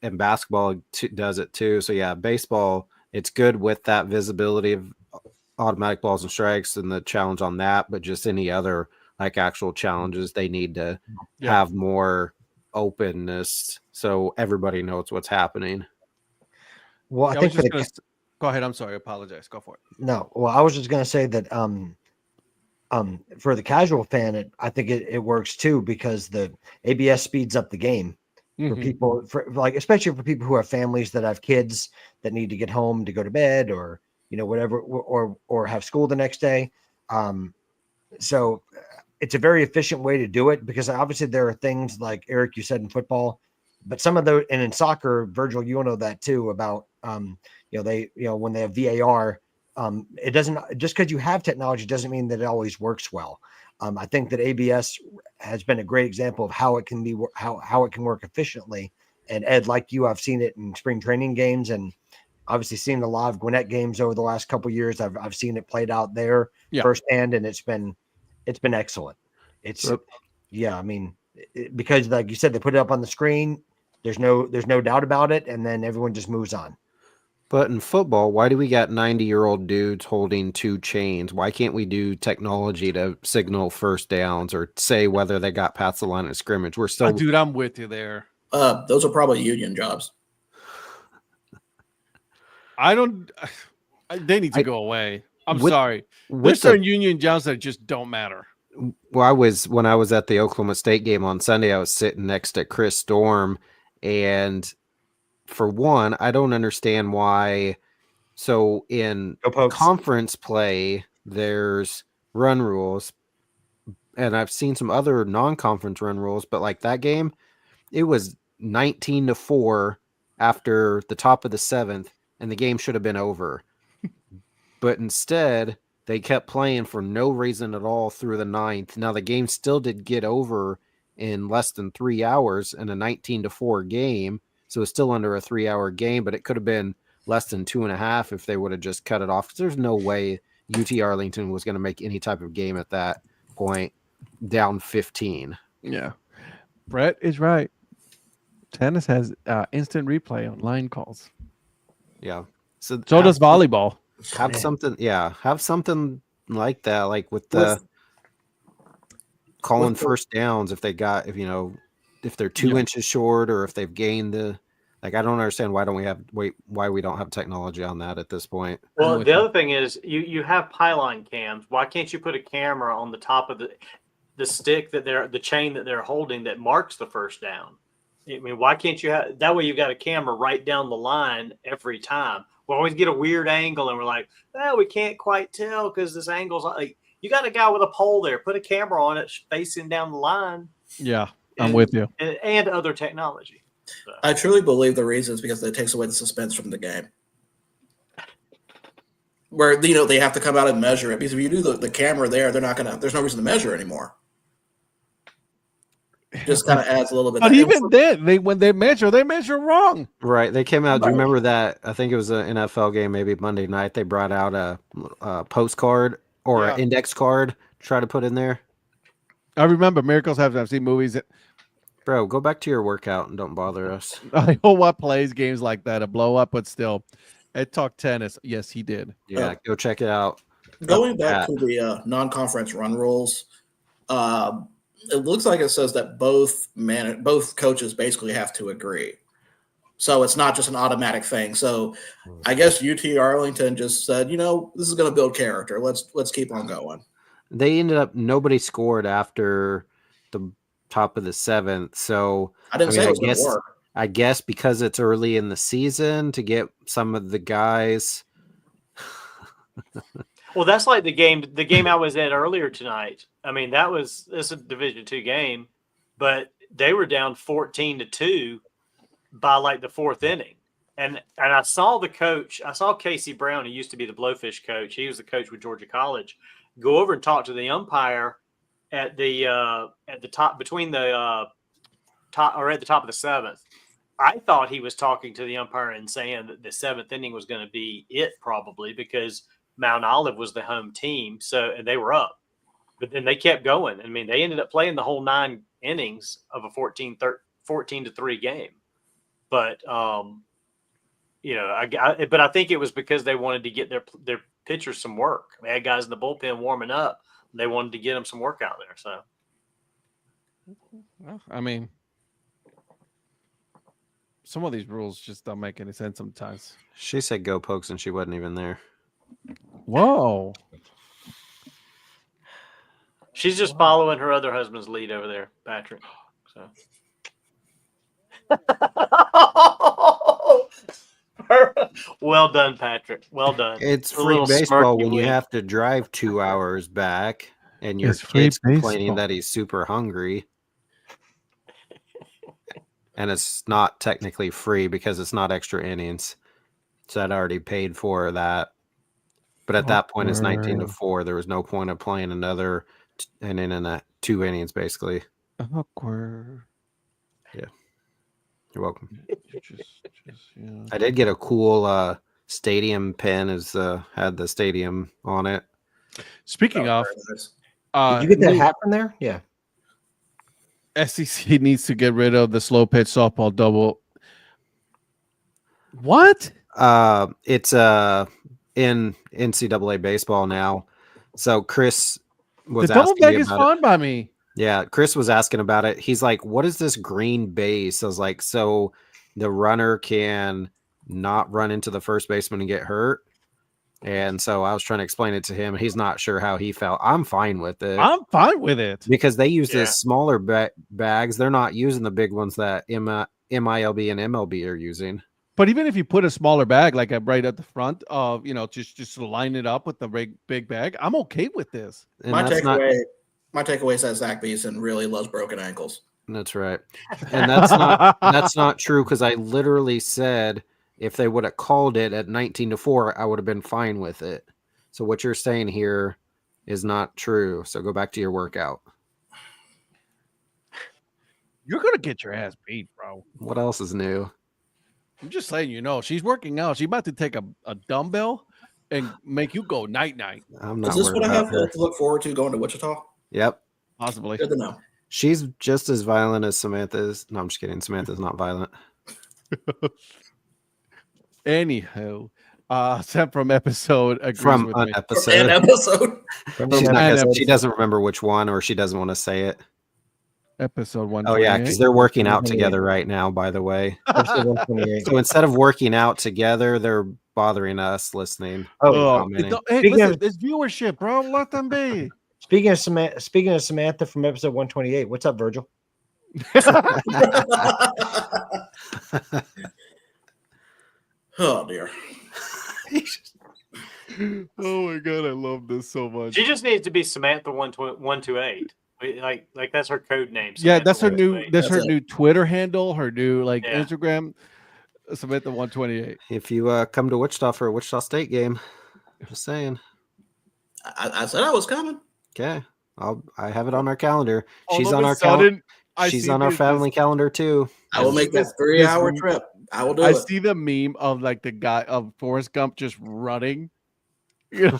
and basketball does it too. So yeah, baseball, it's good with that visibility of automatic balls and strikes and the challenge on that, but just any other like actual challenges, they need to have more openness so everybody knows what's happening. Well, I think Go ahead. I'm sorry. I apologize. Go for it. No, well, I was just going to say that for the casual fan, I think it works too, because the ABS speeds up the game for people, especially for people who have families that have kids that need to get home to go to bed, or whatever, or have school the next day. So it's a very efficient way to do it, because obviously there are things like Eric, you said, in football, but some of those, and in soccer, Virgil, you know that too, about when they have VAR, it doesn't, just because you have technology doesn't mean that it always works well. I think that ABS has been a great example of how it can be, how it can work efficiently. And Ed, like you, I've seen it in spring training games, and obviously seen a lot of Gwinnett games over the last couple of years. I've seen it played out there firsthand, and it's been excellent. I mean, because like you said, they put it up on the screen. There's no doubt about it, and then everyone just moves on. But in football, why do we got 90-year-old dudes holding 2 chains? Why can't we do technology to signal first downs or say whether they got past the line of scrimmage? We're still, dude, I'm with you there. Those are probably union jobs. They need to go away. I'm sorry. There's certain union jobs that just don't matter. Well, when I was at the Oklahoma State game on Sunday, I was sitting next to Chris Storm, and for one, I don't understand why. So in conference play, there's run rules, and I've seen some other non-conference run rules, but like that game, it was 19-4 after the top of the 7th, and the game should have been over. But instead, they kept playing for no reason at all through the 9th. Now, the game still did get over in less than 3 hours in a 19-4 game. So it's still under a 3-hour game, but it could have been less than 2.5 if they would have just cut it off. There's no way UT Arlington was going to make any type of game at that point, down 15. Yeah. Brett is right. Tennis has instant replay on line calls. Yeah. So does volleyball. Have something like that, like with the calling first downs if they're 2 inches short, or if they've gained I don't understand why we don't have technology on that at this point. Well, the other thing is you have pylon cams. Why can't you put a camera on the top of the stick the chain that they're holding that marks the first down? I mean, why can't you have that way? You've got a camera right down the line every time. We always get a weird angle, and we're like, we can't quite tell because this angle's like, you got a guy with a pole there. Put a camera on it facing down the line. Yeah, I'm with you. And other technology. So. I truly believe the reason is because it takes away the suspense from the game. Where they have to come out and measure it, because if you do the camera there, there's no reason to measure anymore. Just kind of adds a little bit. But even then, when they measure wrong. Right. They came out. Do you remember that? I think it was an NFL game, maybe Monday night. They brought out a postcard or an index card to try to put in there. I remember miracles happen. I've seen movies that. Bro, go back to your workout and don't bother us. I know what plays games like that, a blow up, but still. Ed talked tennis. Yes, he did. Yeah, go check it out. Going back to the non-conference run rules, it looks like it says that both coaches basically have to agree. So it's not just an automatic thing. So I guess UT Arlington just said, this is going to build character. Let's keep on going. They ended up, nobody scored after the top of the 7th. So I didn't say it was going to work. I guess because it's early in the season to get some of the guys. Well, that's like the game I was at earlier tonight. I mean, it's a Division II game, but they were down 14-2 by like the 4th inning. And I saw the coach, Casey Brown, who used to be the Blowfish coach. He was the coach with Georgia College, go over and talk to the umpire at the top, between the top, or at the top of the 7th. I thought he was talking to the umpire and saying that the 7th inning was going to be it, probably because Mount Olive was the home team, and they were up. But then they kept going. I mean, they ended up playing the whole 9 innings of a 14-3 game. But but I think it was because they wanted to get their pitchers some work. They had guys in the bullpen warming up. They wanted to get them some work out there. So, well, I mean, Some of these rules just don't make any sense sometimes. She said go pokes and she wasn't even there. Whoa. She's just following her other husband's lead over there, Patrick. So. Well done, Patrick. Well done. It's A free little baseball smirky when you wink. have to drive 2 hours back and your It's free kid's complaining baseball. that he's super hungry. And it's not technically free because it's not extra innings. So I'd already paid for that. But at that point, it's 19-4. There was no point of playing another inning and 2 innings, basically. Awkward. You're welcome. Just, yeah. I did get a cool stadium pin. Had the stadium on it. Speaking of, Did you get that hat from there? Yeah. SEC needs to get rid of the slow pitch softball double. What? It's in NCAA baseball now. So Chris was The double asking bag me is about fun by me. Yeah, Chris was asking about it. He's like, what is this green base? I was like, so the runner can not run into the first baseman and get hurt. And so I was trying to explain it to him. And he's not sure how he felt. I'm fine with it. I'm fine with it. Because they use Yeah. the smaller bags. They're not using the big ones that MILB and MLB are using. But even if you put a smaller bag, like right at the front of, just line it up with the big bag, I'm okay with this. And My that's not, takeaway is that Zach Beeson really loves broken ankles. that's right. And that's not true because I literally said if they would have called it at 19-4, I would have been fine with it. So what you're saying here is not true. So go back to your workout. You're going to get your ass beat, bro. What else is new? I'm just saying, she's working out. She's about to take a dumbbell and make you go night-night. I'm not Is this worried what I about have her. to look forward to going to Wichita? Yep. Possibly. Good to know. She's just as violent as Samantha is. No, I'm just kidding. Samantha's not violent. Anyhow, Sam from episode agrees From with an me. episode. An episode. She doesn't remember which one, or she doesn't want to say it. Episode 1. Oh, yeah, because they're working out together right now, by the way. Episode 128. So instead of working out together, they're bothering us listening. Oh, commenting. hey, Speaking listen, of- it's viewership, bro. Let them be. Speaking of Samantha from episode 128, what's up, Virgil? Oh dear. Oh my god, I love this so much. She just needs to be Samantha 128. Like that's her code name. Yeah, Samantha that's her new 128. that's her That's it. new Twitter handle, her new Yeah. Instagram. Samantha 128. If you come to Wichita for a Wichita State game, just saying. I said I was coming. Okay, I have it on our calendar. She's All of on a our sudden, I She's see on our this- family calendar too. I will see make that this- 3-hour this- trip. I will do I it. see the meme of like the guy of Forrest Gump just running. You know?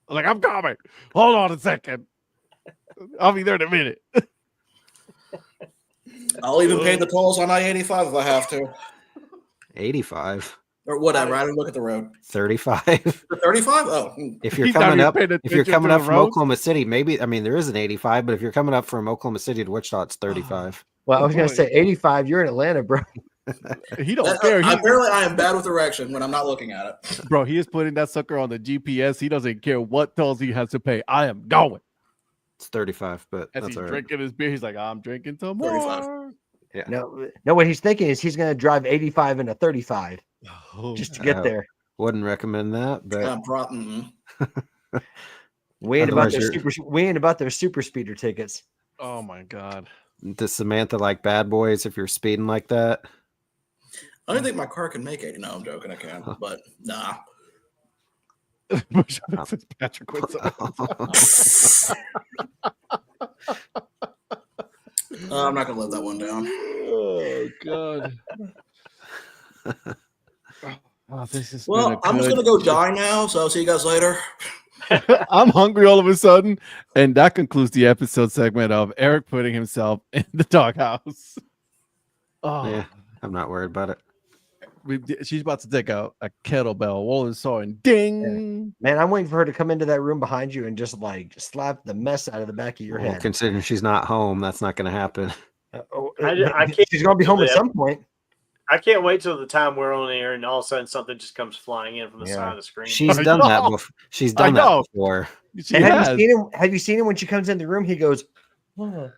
Like, I'm coming. Hold on a second. I'll be there in a minute. I'll even pay the tolls on I-85 if I have to, 85, or whatever. I didn't look at the road. 35. For 35? Oh, If you're He's not coming even up, paying if you're attention coming to up the from roads. Oklahoma City, maybe there is an 85, but if you're coming up from Oklahoma City to Wichita, it's 35. Well, I was going boy. to say 85. You're in Atlanta, bro. He don't care. apparently, I am bad with direction when I'm not looking at it. Bro, he is putting that sucker on the GPS. He doesn't care what tolls he has to pay. I am going. It's 35, but As that's he's all right. drinking his beer, he's like, I'm drinking some 35. more. No, what he's thinking is he's going to drive 85 and a 35 Oh, just to get Oh. there. Wouldn't recommend that, but We ain't about Otherwise their super speeder tickets. oh my god. does Samantha like bad boys if you're speeding like that? I don't think my car can make 80. No, I'm joking. I can, but nah. Says Patrick Woodson. I'm not gonna let that one down. Oh god. Oh, this is Well, I'm just gonna go die now. So I'll see you guys later. I'm hungry all of a sudden, and that concludes the episode segment of Eric putting himself in the doghouse. Oh, Yeah, I'm not worried about it. she's about to take a kettlebell. All of a sudden, ding! Man, I'm waiting for her to come into that room behind you and just like slap the mess out of the back of your Well, head. considering she's not home, that's not going to happen. I can't She's going to be home at believe- some point. I can't wait till the time we're on air and all of a sudden something just comes flying in from the side of the screen. She's I done that know. before. She's done that know. before. She And has. have you seen him when she comes in the room? He goes, "Oh."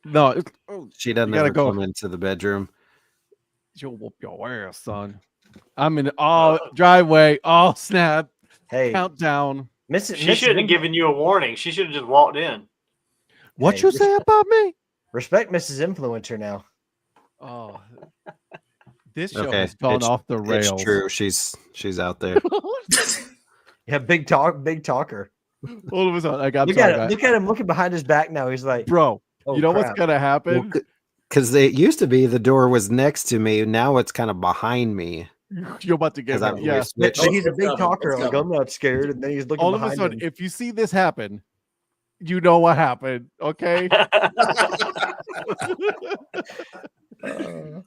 No, She doesn't You gotta ever go. come into the bedroom. you'll whoop your ass, son. I'm in driveway. Oh, snap. Hey, Countdown. She should have given you a warning. She should have just walked in. What Hey, you say about me? respect Mrs. Influencer now. Oh, this show Okay, has gone off the rails. It's true. She's out there. Yeah, big talker. All of a sudden, I got Look at him looking behind his back now. He's like, bro. oh, You know crap. what's gonna happen? Because it used to be the door was next to me. Now it's kind of behind me. You're about to get 'Cause me. I've Yeah. switched. But he's a It's big coming, talker. it's Like, coming. I'm not scared. And then he's looking All of a behind sudden, him. if you see this happen, you know what happened. Okay. Oh,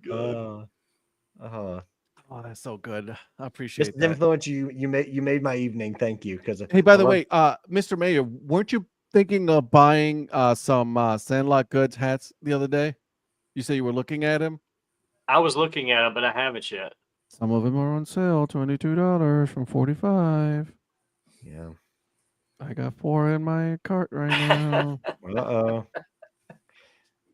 good. Oh, that's so good. I appreciate Mrs. that. Influencer, you made my evening. Thank you. Because Hey, by the way, Mr. Mayor, weren't you thinking of buying some Sandlot Goods hats the other day? You said you were looking at them. I was looking at them, but I haven't yet. Some of them are on sale, $22 from $45. yeah. I got 4 in my cart right now.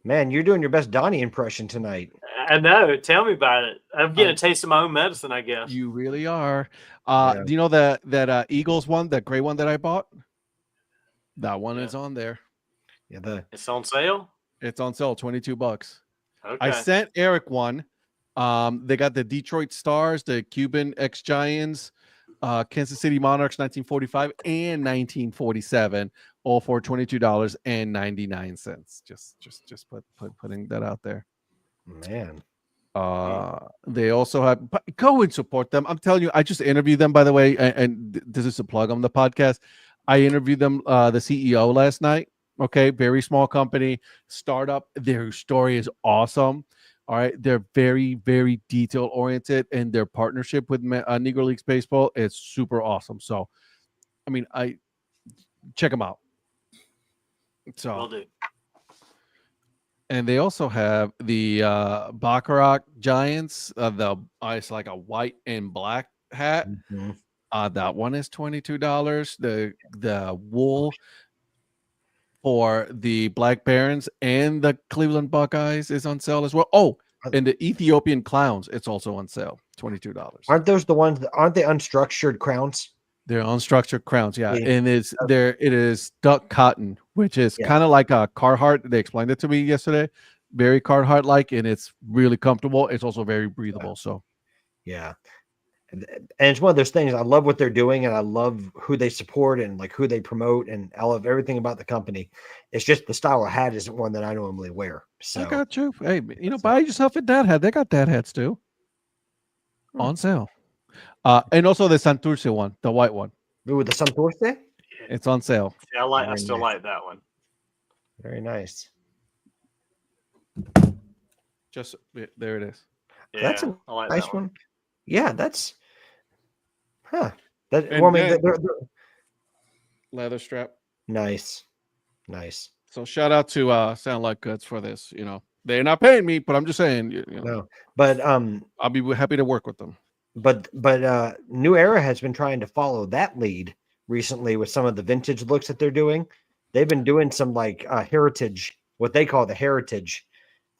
Man, you're doing your best Donnie impression tonight. I know. Tell me about it. I'm getting a taste of my own medicine, I guess. You really are. Yeah. Do you know that Eagles one, that gray one that I bought? That one is on there. Yeah, It's on sale. It's on sale, $22. Okay. I sent Eric one. They got the Detroit Stars, the Cuban ex-Giants, Kansas City Monarchs 1945 and 1947, all for $22.99. Just putting that out there. man. They also have go and support them. I'm telling you, I just interviewed them, by the way, and this is a plug on the podcast. I interviewed them, the CEO last night. Okay, very small company, startup. Their story is awesome. All right, they're very, very detail oriented, and their partnership with Negro Leagues Baseball is super awesome. So, I mean, I check them out. So, Will do. and they also have the Baccarat Giants. It's like a white and black hat. Mhm. That one is $22. The wool for the Black Barons and the Cleveland Buckeyes is on sale as well. Oh, and the Ethiopian Clowns, it's also on sale, $22. Aren't those the ones aren't they unstructured crowns? They're unstructured crowns, yeah. Yeah. And it is duck cotton, which is kind of like a Carhartt. They explained it to me yesterday. Very Carhartt like, and it's really comfortable. It's also very breathable. So Yeah. And it's one of those things. I love what they're doing, and I love who they support and like who they promote, and I love everything about the company. It's just the style of hat isn't one that I normally wear. So I got you. Hey, buy yourself a Dad Hat. They got Dad Hats too. On sale. And also the Santurce one, the white one. Ooh, the Santurce? It's on sale. Yeah, I Very still nice. like that one. Very nice. Just there it is. Yeah, That's a I like nice that one. Yeah, that's that And well, I mean, then- they're Leather strap. nice. So shout out to Sound Like Goods for this. They're not paying me, but I'm just saying, No, but I'll be happy to work with them. but New Era has been trying to follow that lead recently with some of the vintage looks that they're doing. They've been doing some like heritage, what they call the heritage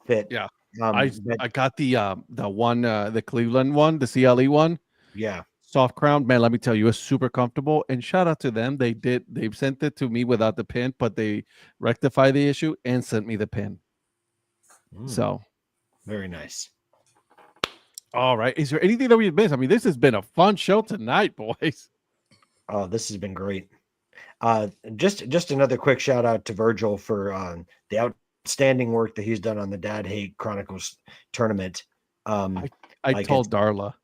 fit. Yeah. I I got the one, the Cleveland one, the CLE one, yeah. soft crown. Man, let me tell you, it's super comfortable. And shout out to them. They've sent it to me without the pin, but they rectified the issue and sent me the pin. So Very nice. all right. Is there anything that we've missed? I mean, this has been a fun show tonight, boys. Oh, this has been great. Just another quick shout out to Virgil for the outstanding work that he's done on the Dad Hat Chronicles tournament. I like told Darla.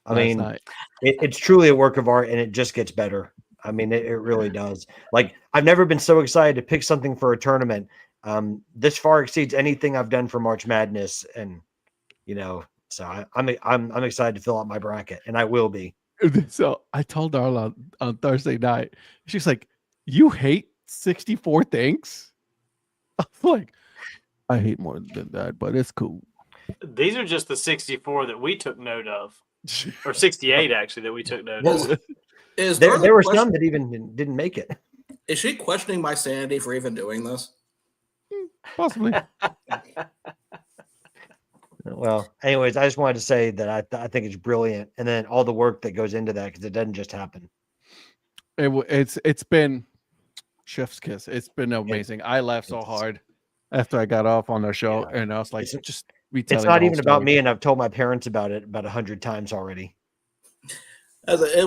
I last mean, night. it's truly a work of art, and it just gets better. I mean, it really does. Like, I've never been so excited to pick something for a tournament. This far exceeds anything I've done for March Madness, and so I'm excited to fill out my bracket, and I will be. So I told Darla on Thursday night. She's like, "You hate 64 things?" I was like, "I hate more than that, but it's cool." These are just the 64 that we took note of, or 68 actually that we took note of. There were some that even didn't make it. Is she questioning my sanity for even doing this? Possibly. Well, anyways, I just wanted to say that I think it's brilliant, and then all the work that goes into that because it doesn't just happen. It's been chef's kiss. It's been amazing. I laughed so hard after I got off on the show, and I was like, It's not even about me, and I've told my parents about it about 100 times already. It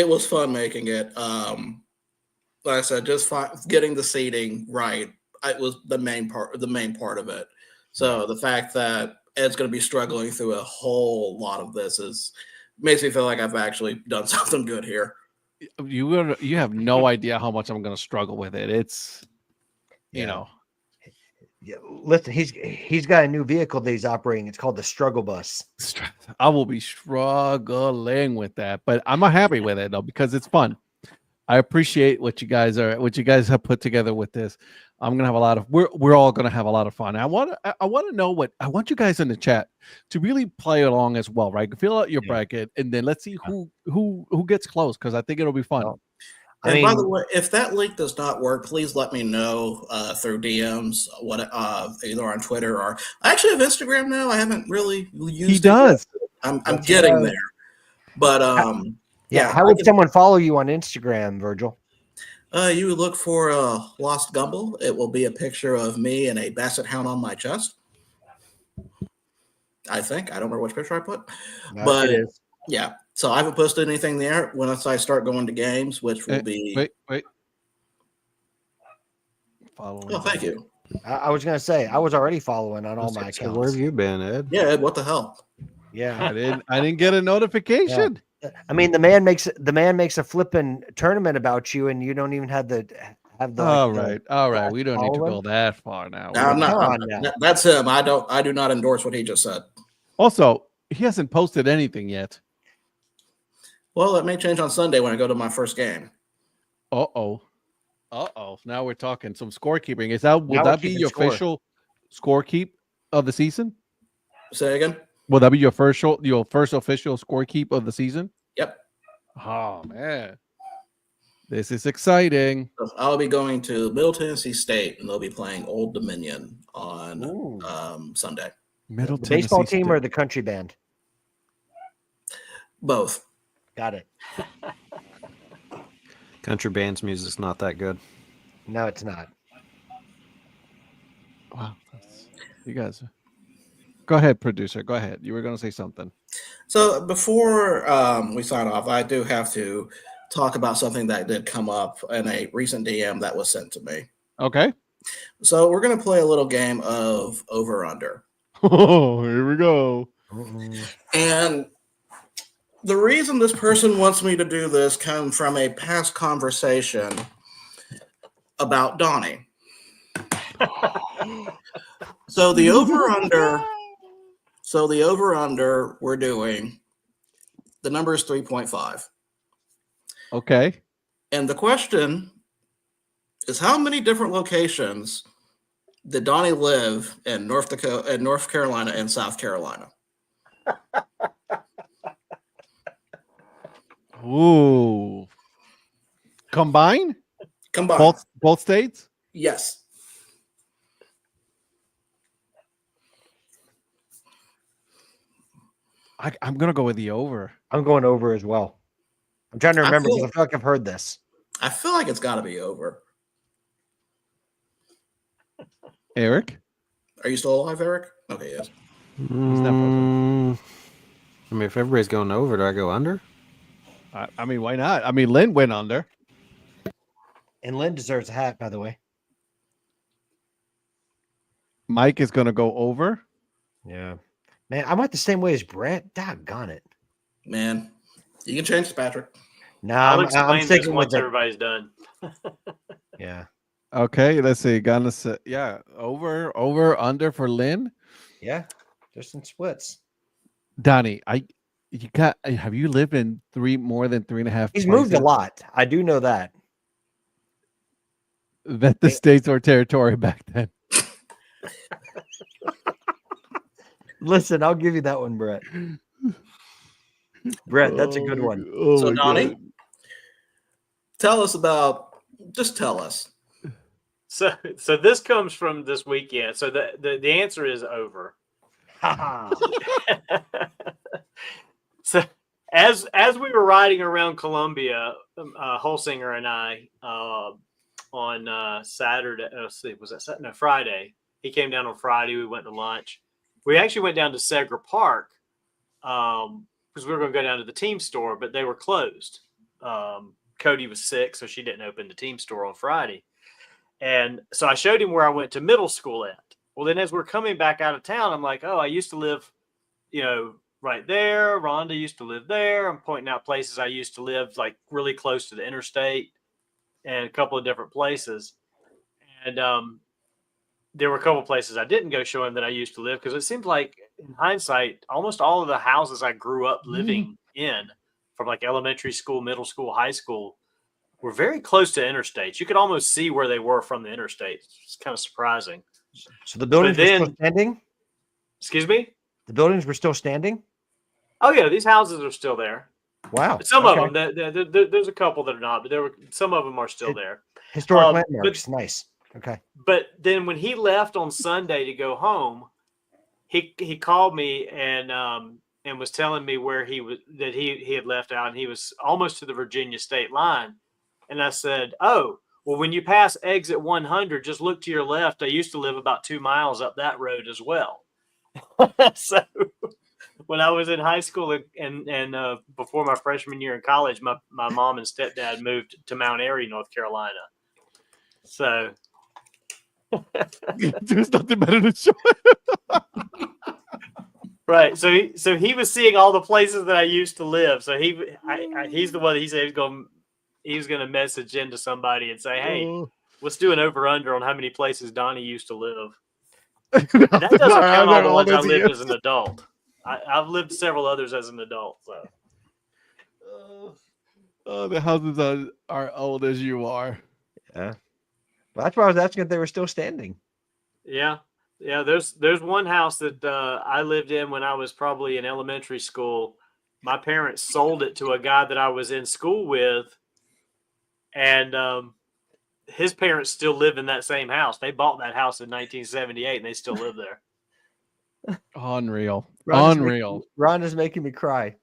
was fun making it. Like I said, just getting the seating right. It was the main part of it. So the fact that Ed's going to be struggling through a whole lot of this makes me feel like I've actually done something good here. You have no idea how much I'm going to struggle with it. It's, you know. Yeah, listen, he's got a new vehicle that he's operating. It's called the Struggle Bus. I will be struggling with that, but I'm happy with it though because it's fun. I appreciate what you guys have put together with this. I'm gonna have a lot of we're all gonna have a lot of fun. I want to know I want you guys in the chat to really play along as well, right? Fill out your bracket and then let's see who gets close because I think it'll be fun. And by the way, if that link does not work, please let me know through DMs, either on Twitter or I actually have Instagram now. I haven't really used it. He does. I'm getting there. But how would someone follow you on Instagram, Virgil? You would look for Lost Gumble. It will be a picture of me and a basset hound on my chest. I think. I don't remember which picture I put. But it is. Yeah. So I haven't posted anything there. Once I start going to games, which will be wait. Following. Oh, thank you. I was gonna say I was already following on all my accounts. Where have you been, Ed? Yeah, Ed, what the hell? Yeah, I didn't get a notification. Yeah. I mean, the man makes a flipping tournament about you, and you don't even have the. All right. We don't need to go that far now. I'm not. That's him. I do not endorse what he just said. Also, he hasn't posted anything yet. Well, it may change on Sunday when I go to my first game. Uh-oh. Now we're talking some scorekeeping. Will that be your official scorekeep of the season? Say again? Will that be your first official scorekeep of the season? Yep. Oh, man. This is exciting. I'll be going to Middle Tennessee State, and they'll be playing Old Dominion on Sunday. The baseball team or the country band? Both. Got it. Country band's music's not that good. No, it's not. Wow. You guys. Go ahead, producer. Go ahead. You were going to say something. So before we sign off, I do have to talk about something that did come up in a recent DM that was sent to me. Okay. So we're going to play a little game of over-under. Oh, here we go. And the reason this person wants me to do this comes from a past conversation about Donnie. So the over-under we're doing, the number is 3.5. Okay. And the question is, how many different locations did Donnie live in North Carolina, and South Carolina? Ooh. Combined? Both states? Yes. I'm going to go with the over. I'm going over as well. I'm trying to remember because I feel like I've heard this. I feel like it's got to be over. Eric? Are you still alive, Eric? Okay, yes. He's not frozen. I mean, if everybody's going over, do I go under? I mean, why not? I mean, Lynn went under. And Lynn deserves a hat, by the way. Mike is going to go over. Yeah. Man, I went the same way as Brett. Doggone it. Man, you can change it, Patrick. No, I'm sticking once everybody's done. Yeah. Okay, let's see. Gonna say, over, under for Lynn. Yeah, there's some splits. Donnie, have you lived in more than 3.5? He's moved a lot. I do know that. That the states or territory back then. Listen, I'll give you that one, Brett. Brett, that's a good one. Oh So my Donnie, God. tell us about. Just tell us. So this comes from this weekend. So the answer is over. So as we were riding around Columbia, Holsinger and I on Saturday. Let's see, was that Saturday? No, Friday. He came down on Friday. We went to lunch. We actually went down to Segra Park because we were going to go down to the team store, but they were closed. Cody was sick, so she didn't open the team store on Friday. And so I showed him where I went to middle school at. Well, then as we're coming back out of town, I'm like, oh, I used to live, right there. Rhonda used to live there. I'm pointing out places I used to live, like really close to the interstate and a couple of different places. And there were a couple of places I didn't go show him that I used to live because it seemed like in hindsight, almost all of the houses I grew up living in from like elementary school, middle school, high school were very close to interstates. You could almost see where they were from the interstate. It's kind of surprising. So the buildings were still standing? Excuse me? The buildings were still standing? Oh, yeah. These houses are still there. Wow. Some of them, there's a couple that are not, but some of them are still there. Historic landmarks. Nice. Okay. But then when he left on Sunday to go home, he called me and was telling me where he had left out, and he was almost to the Virginia state line. And I said, oh, well, when you pass exit 100, just look to your left. I used to live about 2 miles up that road as well. So when I was in high school and before my freshman year in college, my mom and stepdad moved to Mount Airy, North Carolina. So there's nothing better than show. Right. So he was seeing all the places that I used to live. So he's the one that he said he was going to message into somebody and say, hey, let's do an over under on how many places Donnie used to live. That doesn't count all the ones I lived as an adult. I've lived several others as an adult. So the houses are old as you are. Yeah. Well, that's why I was asking if they were still standing. Yeah. Yeah. There's one house that I lived in when I was probably in elementary school. My parents sold it to a guy that I was in school with. And his parents still live in that same house. They bought that house in 1978 and they still live there. Unreal. Rhonda's making me cry.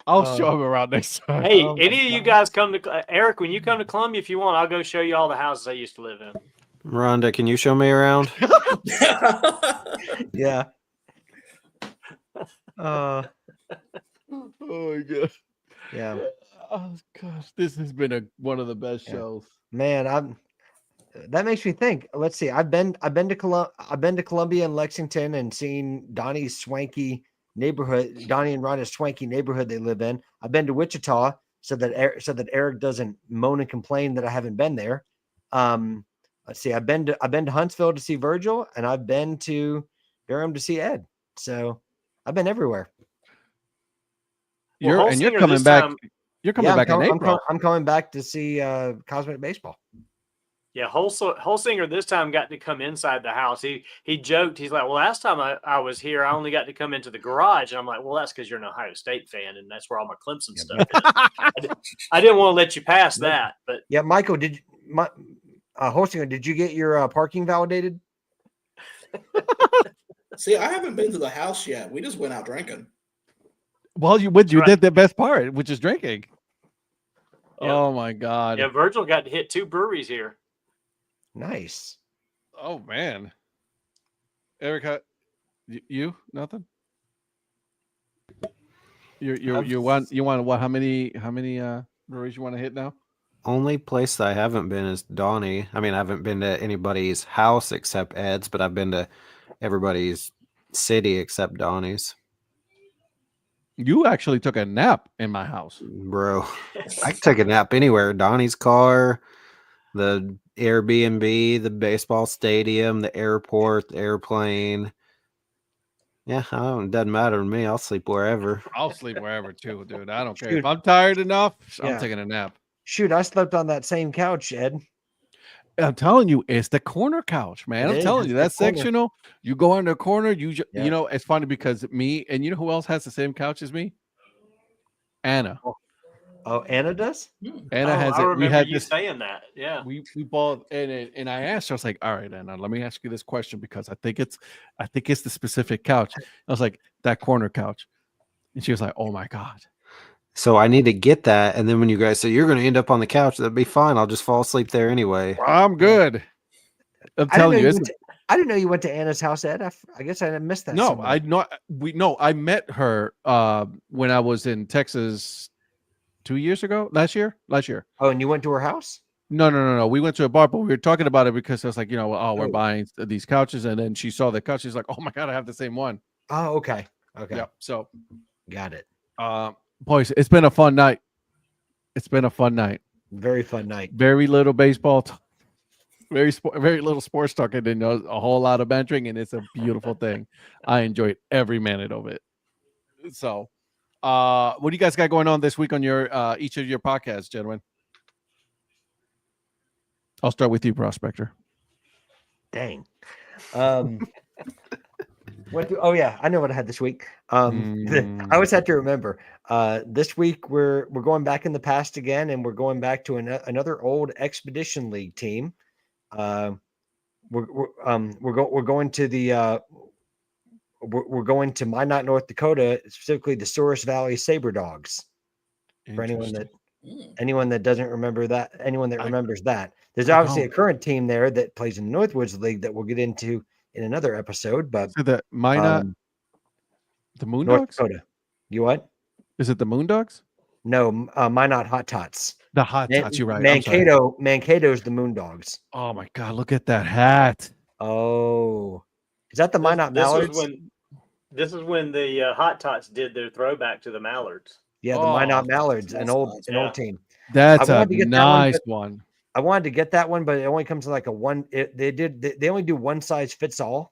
I'll show him around next time. Hey, any of you guys come to Eric, when you come to Columbia, if you want, I'll go show you all the houses I used to live in. Rhonda, can you show me around? Yeah. Oh my God. Yeah. Oh gosh, this has been one of the best shows. Man, that makes me think. Let's see. I've been to Columbia and Lexington and seen Donnie's swanky neighborhood, Donnie and Rhonda's swanky neighborhood they live in. I've been to Wichita so that Eric doesn't moan and complain that I haven't been there. Let's see. I've been to Huntsville to see Virgil, and I've been to Durham to see Ed. So I've been everywhere. You're coming back. You're coming back in April. I'm coming back to see Cosmic Baseball. Yeah, Holsinger this time got to come inside the house. He joked. He's like, well, last time I was here, I only got to come into the garage. And I'm like, well, that's because you're an Ohio State fan, and that's where all my Clemson stuff is. I didn't want to let you pass that. But yeah, Michael, Holsinger, did you get your parking validated? See, I haven't been to the house yet. We just went out drinking. Well, you did the best part, which is drinking. Yeah. Oh my God. Yeah, Virgil got to hit 2 breweries here. Nice. Oh man. Erica, you nothing? You want what? How many breweries you want to hit now? Only place that I haven't been is Donnie. I mean, I haven't been to anybody's house except Ed's, but I've been to everybody's city except Donnie's. You actually took a nap in my house. Bro, I can take a nap anywhere. Donnie's car, the Airbnb, the baseball stadium, the airport, the airplane. Yeah, it doesn't matter to me. I'll sleep wherever. I'll sleep wherever too, dude. I don't care. Shoot. If I'm tired enough, I'm taking a nap. Shoot, I slept on that same couch, Ed. I'm telling you, it's the corner couch, man. I'm telling It's you, the that's corner. sectional. You go in the corner, Yeah. you know, it's funny because me and you know who else has the same couch as me? Anna. Oh, Anna does? Anna has I it. We remember had you this. saying that. Yeah. We both and I asked her, I was like, all right, Anna, let me ask you this question because I think it's the specific couch. I was like, that corner couch. And she was like, oh my God. So I need to get that. And then when you guys say you're going to end up on the couch, that'd be fine. I'll just fall asleep there anyway. I'm good. I'm telling you, I didn't know you went to Anna's house, Ed. I guess I missed that. no, somewhere. I met her when I was in Texas 2 years ago, last year. Oh, and you went to her house? No. We went to a bar, but we were talking about it because I was like, we're Oh. buying these couches. And then she saw the couch. She's like, oh my God, I have the same one. Oh, okay. Okay. Yep. So, Got it. boys, it's been a fun night. Very fun night. Very little baseball talk, very little sports talk, and then a whole lot of bantering, and it's a beautiful thing. I enjoyed every minute of it. So, what do you guys got going on this week on your each of your podcasts, gentlemen? I'll start with you, Prospector. Dang. Oh yeah, I know what I had this week. I always have to remember. This week we're going back in the past again, and we're going back to another old Expedition League team. We're going to the we're going to Minot, North Dakota, specifically the Souris Valley Saber Dogs. For anyone that doesn't remember that, anyone that remembers that, there's obviously a current team there that plays in the Northwoods League that we'll get into in another episode. But so the Minot, the Moondogs, North Dakota. You what? Is it the Moondogs? No, Minot Hot Tots. The Hot Tots. You're right. Mankato's the Moondogs. Oh my God! Look at that hat. Oh, is that the Minot Mallards? This is when the Hot Tots did their throwback to the Mallards. Yeah, the Minot Mallards, an old team. That's a nice one. I wanted to get that one, but it only comes in like a one. They only do one size fits all.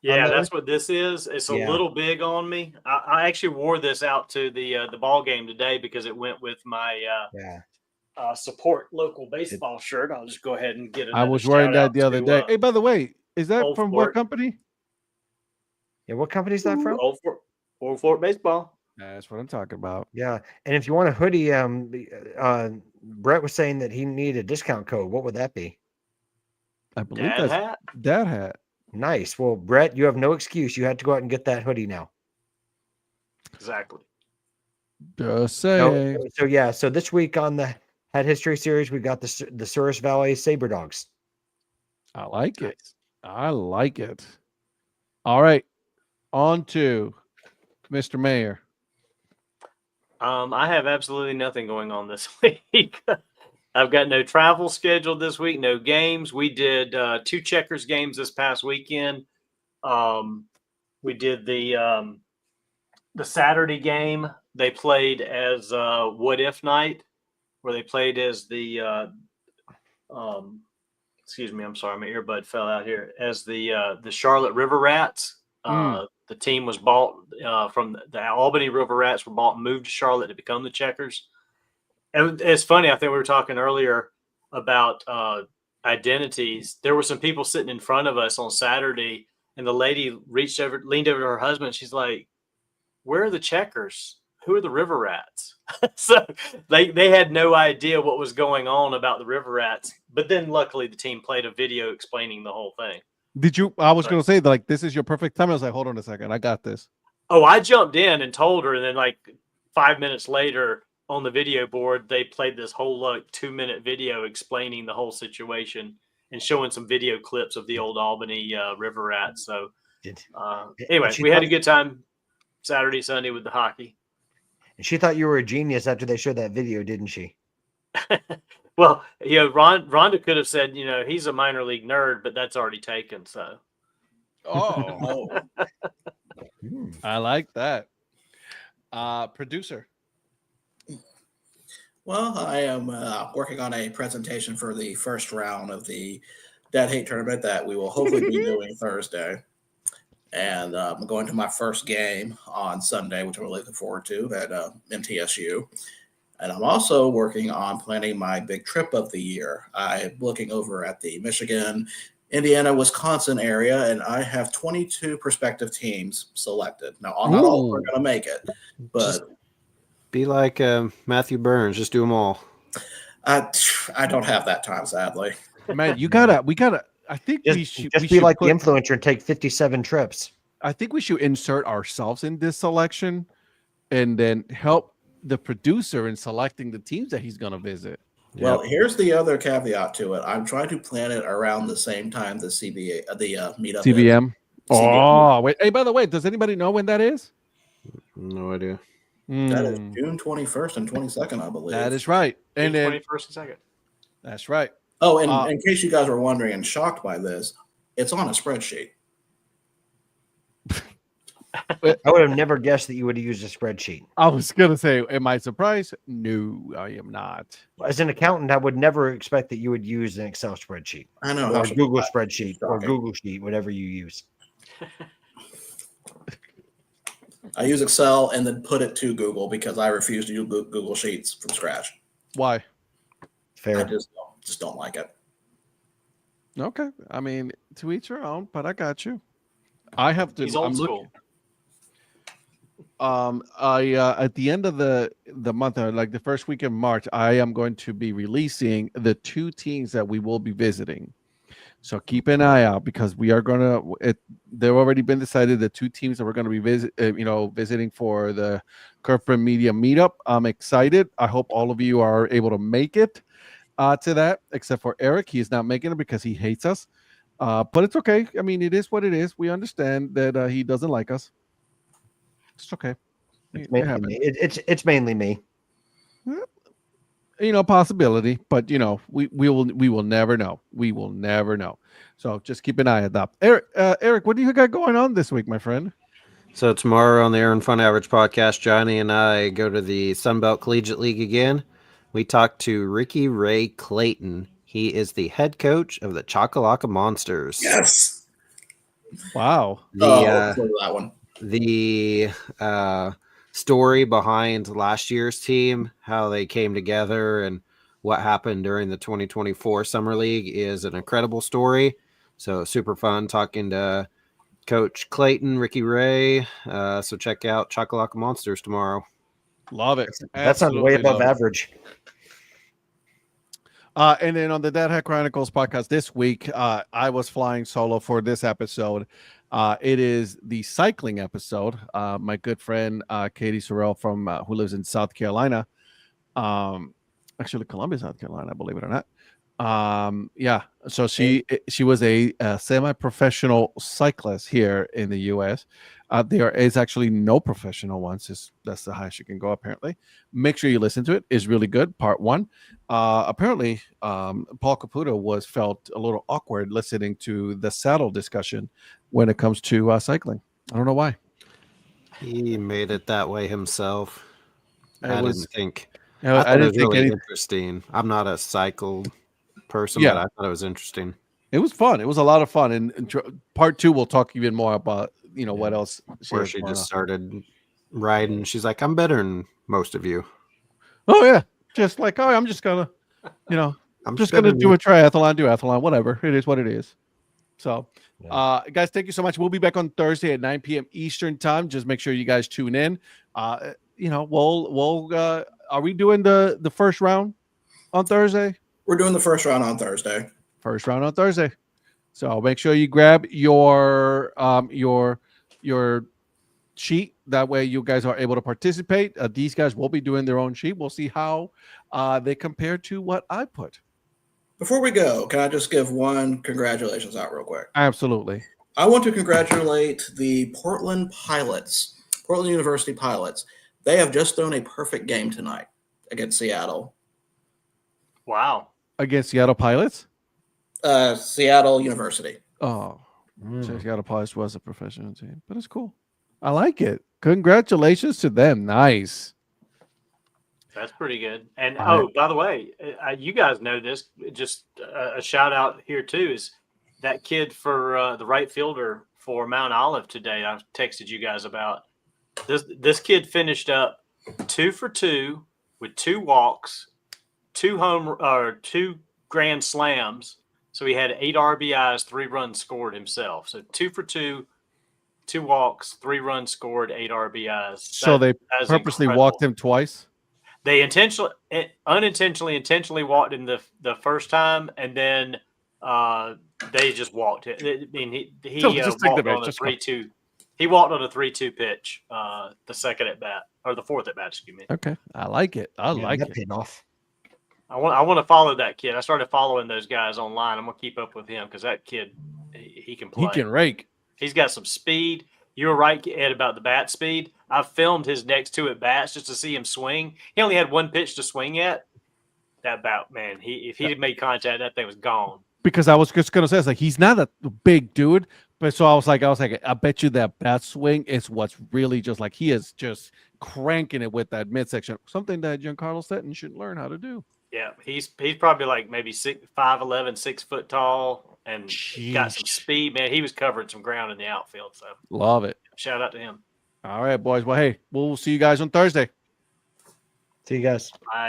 Yeah, that's what this is. It's a little big on me. I actually wore this out to the ball game today because it went with my support local baseball shirt. I'll just go ahead and get it. I was wearing that the other day. Hey, by the way, is that from what company? Yeah, what company is that from? Old Fort Baseball. That's what I'm talking about. Yeah, and if you want a hoodie, Brett was saying that he needed a discount code. What would that be? I believe Dad Hat. Nice. Well, Brett, you have no excuse. You had to go out and get that hoodie now. Exactly. Just say. So this week on the Hat History series, we got the Souris Valley Saber Dogs. I like it. All right, on to Mr. Mayor. I have absolutely nothing going on this week. I've got no travel scheduled this week, no games. We did 2 checkers games this past weekend. We did the Saturday game. They played as What If Night, where they played as the excuse me, I'm sorry, my earbud fell out here. As the Charlotte River Rats. The team was bought from the Albany River Rats, were bought and moved to Charlotte to become the Checkers. And it's funny, I think we were talking earlier about identities. There were some people sitting in front of us on Saturday, and the lady leaned over to her husband. She's like, "Where are the Checkers? Who are the River Rats?" So they had no idea what was going on about the River Rats. But then luckily the team played a video explaining the whole thing. I was going to say, like, this is your perfect time. I was like, hold on a second. I got this. Oh, I jumped in and told her. And then like 5 minutes later on the video board, they played this whole 2-minute video explaining the whole situation and showing some video clips of the old Albany River Rats. So anyway, we had a good time Saturday, Sunday with the hockey. And she thought you were a genius after they showed that video, didn't she? Well, Rhonda could have said, he's a minor league nerd, but that's already taken. So, I like that. Producer. Well, I am working on a presentation for the first round of the Dad Hat tournament that we will hopefully be doing Thursday. And I'm going to my first game on Sunday, which I'm really looking forward to at MTSU. And I'm also working on planning my big trip of the year. I'm looking over at the Michigan, Indiana, Wisconsin area, and I have 22 prospective teams selected. Now, not all are going to make it, but just be like Matthew Burns. Just do them all. I don't have that time, sadly. Man, we gotta. I think we should be like the influencer and take 57 trips. I think we should insert ourselves in this selection, and then help the producer in selecting the teams that he's going to visit. Well, here's the other caveat to it. I'm trying to plan it around the same time the meetup. CBM. Oh, wait. Hey, by the way, does anybody know when that is? No idea. That is June 21st and 22nd, I believe. That is right. And then 21st and 2nd. That's right. Oh, and in case you guys were wondering and shocked by this, it's on a spreadsheet. I would have never guessed that you would have used a spreadsheet. I was gonna say, am I surprised? No, I am not. As an accountant, I would never expect that you would use an Excel spreadsheet. I know. Or Google spreadsheet or Google Sheet, whatever you use. I use Excel and then put it to Google because I refuse to use Google Sheets from scratch. Why? Fair. I just don't like it. Okay. I mean, to each your own, but I got you. I have to. He's old school. At the end of the month, like the first week of March, I am going to be releasing the 2 teams that we will be visiting. So keep an eye out because we are gonna. They've already been decided. The 2 teams that we're going to be visiting for the Corporate Media Meetup. I'm excited. I hope all of you are able to make it to that, except for Eric. He is not making it because he hates us. But it's okay. I mean, it is what it is. We understand that he doesn't like us. It's okay. It's mainly me. It's mainly me. Possibility, but we will never know. We will never know. So just keep an eye on that. Eric, what do you got going on this week, my friend? So tomorrow on the Earn Fun Average podcast, Johnny and I go to the Sunbelt Collegiate League again. We talked to Ricky Ray Clayton. He is the head coach of the Chakalaka Monsters. Yes. Wow. That one. The story behind last year's team, how they came together, and what happened during the 2024 Summer League is an incredible story. So super fun talking to Coach Clayton, Ricky Ray. So check out Chakalaka Monsters tomorrow. Love it. That sounds way above average. And then on the Dad Hat Chronicles podcast this week, I was flying solo for this episode. It is the cycling episode. My good friend Katie Sorrell from who lives in South Carolina, actually Columbia, South Carolina, believe it or not. So she was a semi-professional cyclist here in the U.S. There is actually no professional ones. That's the highest you can go, apparently. Make sure you listen to it. It's really good. Part 1. Apparently, Paul Caputo felt a little awkward listening to the saddle discussion when it comes to cycling. I don't know why. He made it that way himself. I didn't think it was really interesting. I'm not a cycle person, Yeah. but I thought it was interesting. It was fun. It was a lot of fun. And part 2, we'll talk even more about what else. Where she just started riding. She's like, I'm better than most of you. Oh yeah, just like I'm just gonna, I'm just gonna do a duathlon, whatever. It is what it is. So, guys, thank you so much. We'll be back on Thursday at 9 p.m. Eastern time. Just make sure you guys tune in. We'll are we doing the first round on Thursday? We're doing the first round on Thursday. First round on Thursday. So make sure you grab your sheet. That way you guys are able to participate. These guys will be doing their own sheet. We'll see how they compare to what I put. Before we go, can I just give one congratulations out real quick? Absolutely. I want to congratulate the Portland University Pilots. They have just thrown a perfect game tonight against Seattle. Wow. Against Seattle Pilots? Seattle University. Oh, Seattle Pilots was a professional team, but it's cool. I like it. Congratulations to them. Nice. That's pretty good. And by the way, you guys know this. Just a shout out here too is that kid for the right fielder for Mount Olive today. I texted you guys about this kid finished up 2 for 2 with 2 walks, 2 grand slams. So he had 8 RBIs, 3 runs scored himself. So 2 for 2, 2 walks, 3 runs scored, 8 RBIs. So they is purposely incredible. walked him twice. They intentionally walked him the first time, and then they just walked it. I mean, he So just take the walked bench, on a just go. 3-2. He walked on a 3-2 pitch, the second at bat or the fourth at bat. Excuse me. Okay, I like it. I like that it. paid off. I want to follow that kid. I started following those guys online. I'm gonna keep up with him because that kid, he can play. He can rake. He's got some speed. You were right, Ed, about the bat speed. I filmed his next 2 at bats just to see him swing. He only had 1 pitch to swing at. That bat, man. If he had made contact, that thing was gone. Because I was just gonna say, it's like he's not a big dude, but so I was like, I bet you that bat swing is what's really just like he is just cranking it with that midsection. Something that Giancarlo Stanton should learn how to do. Yeah, he's probably like maybe 5'11", 6 foot tall, and got some speed, man. He was covering some ground in the outfield. So Love it. shout out to him. All right, boys. Well, hey, we'll see you guys on Thursday. See you guys. Bye.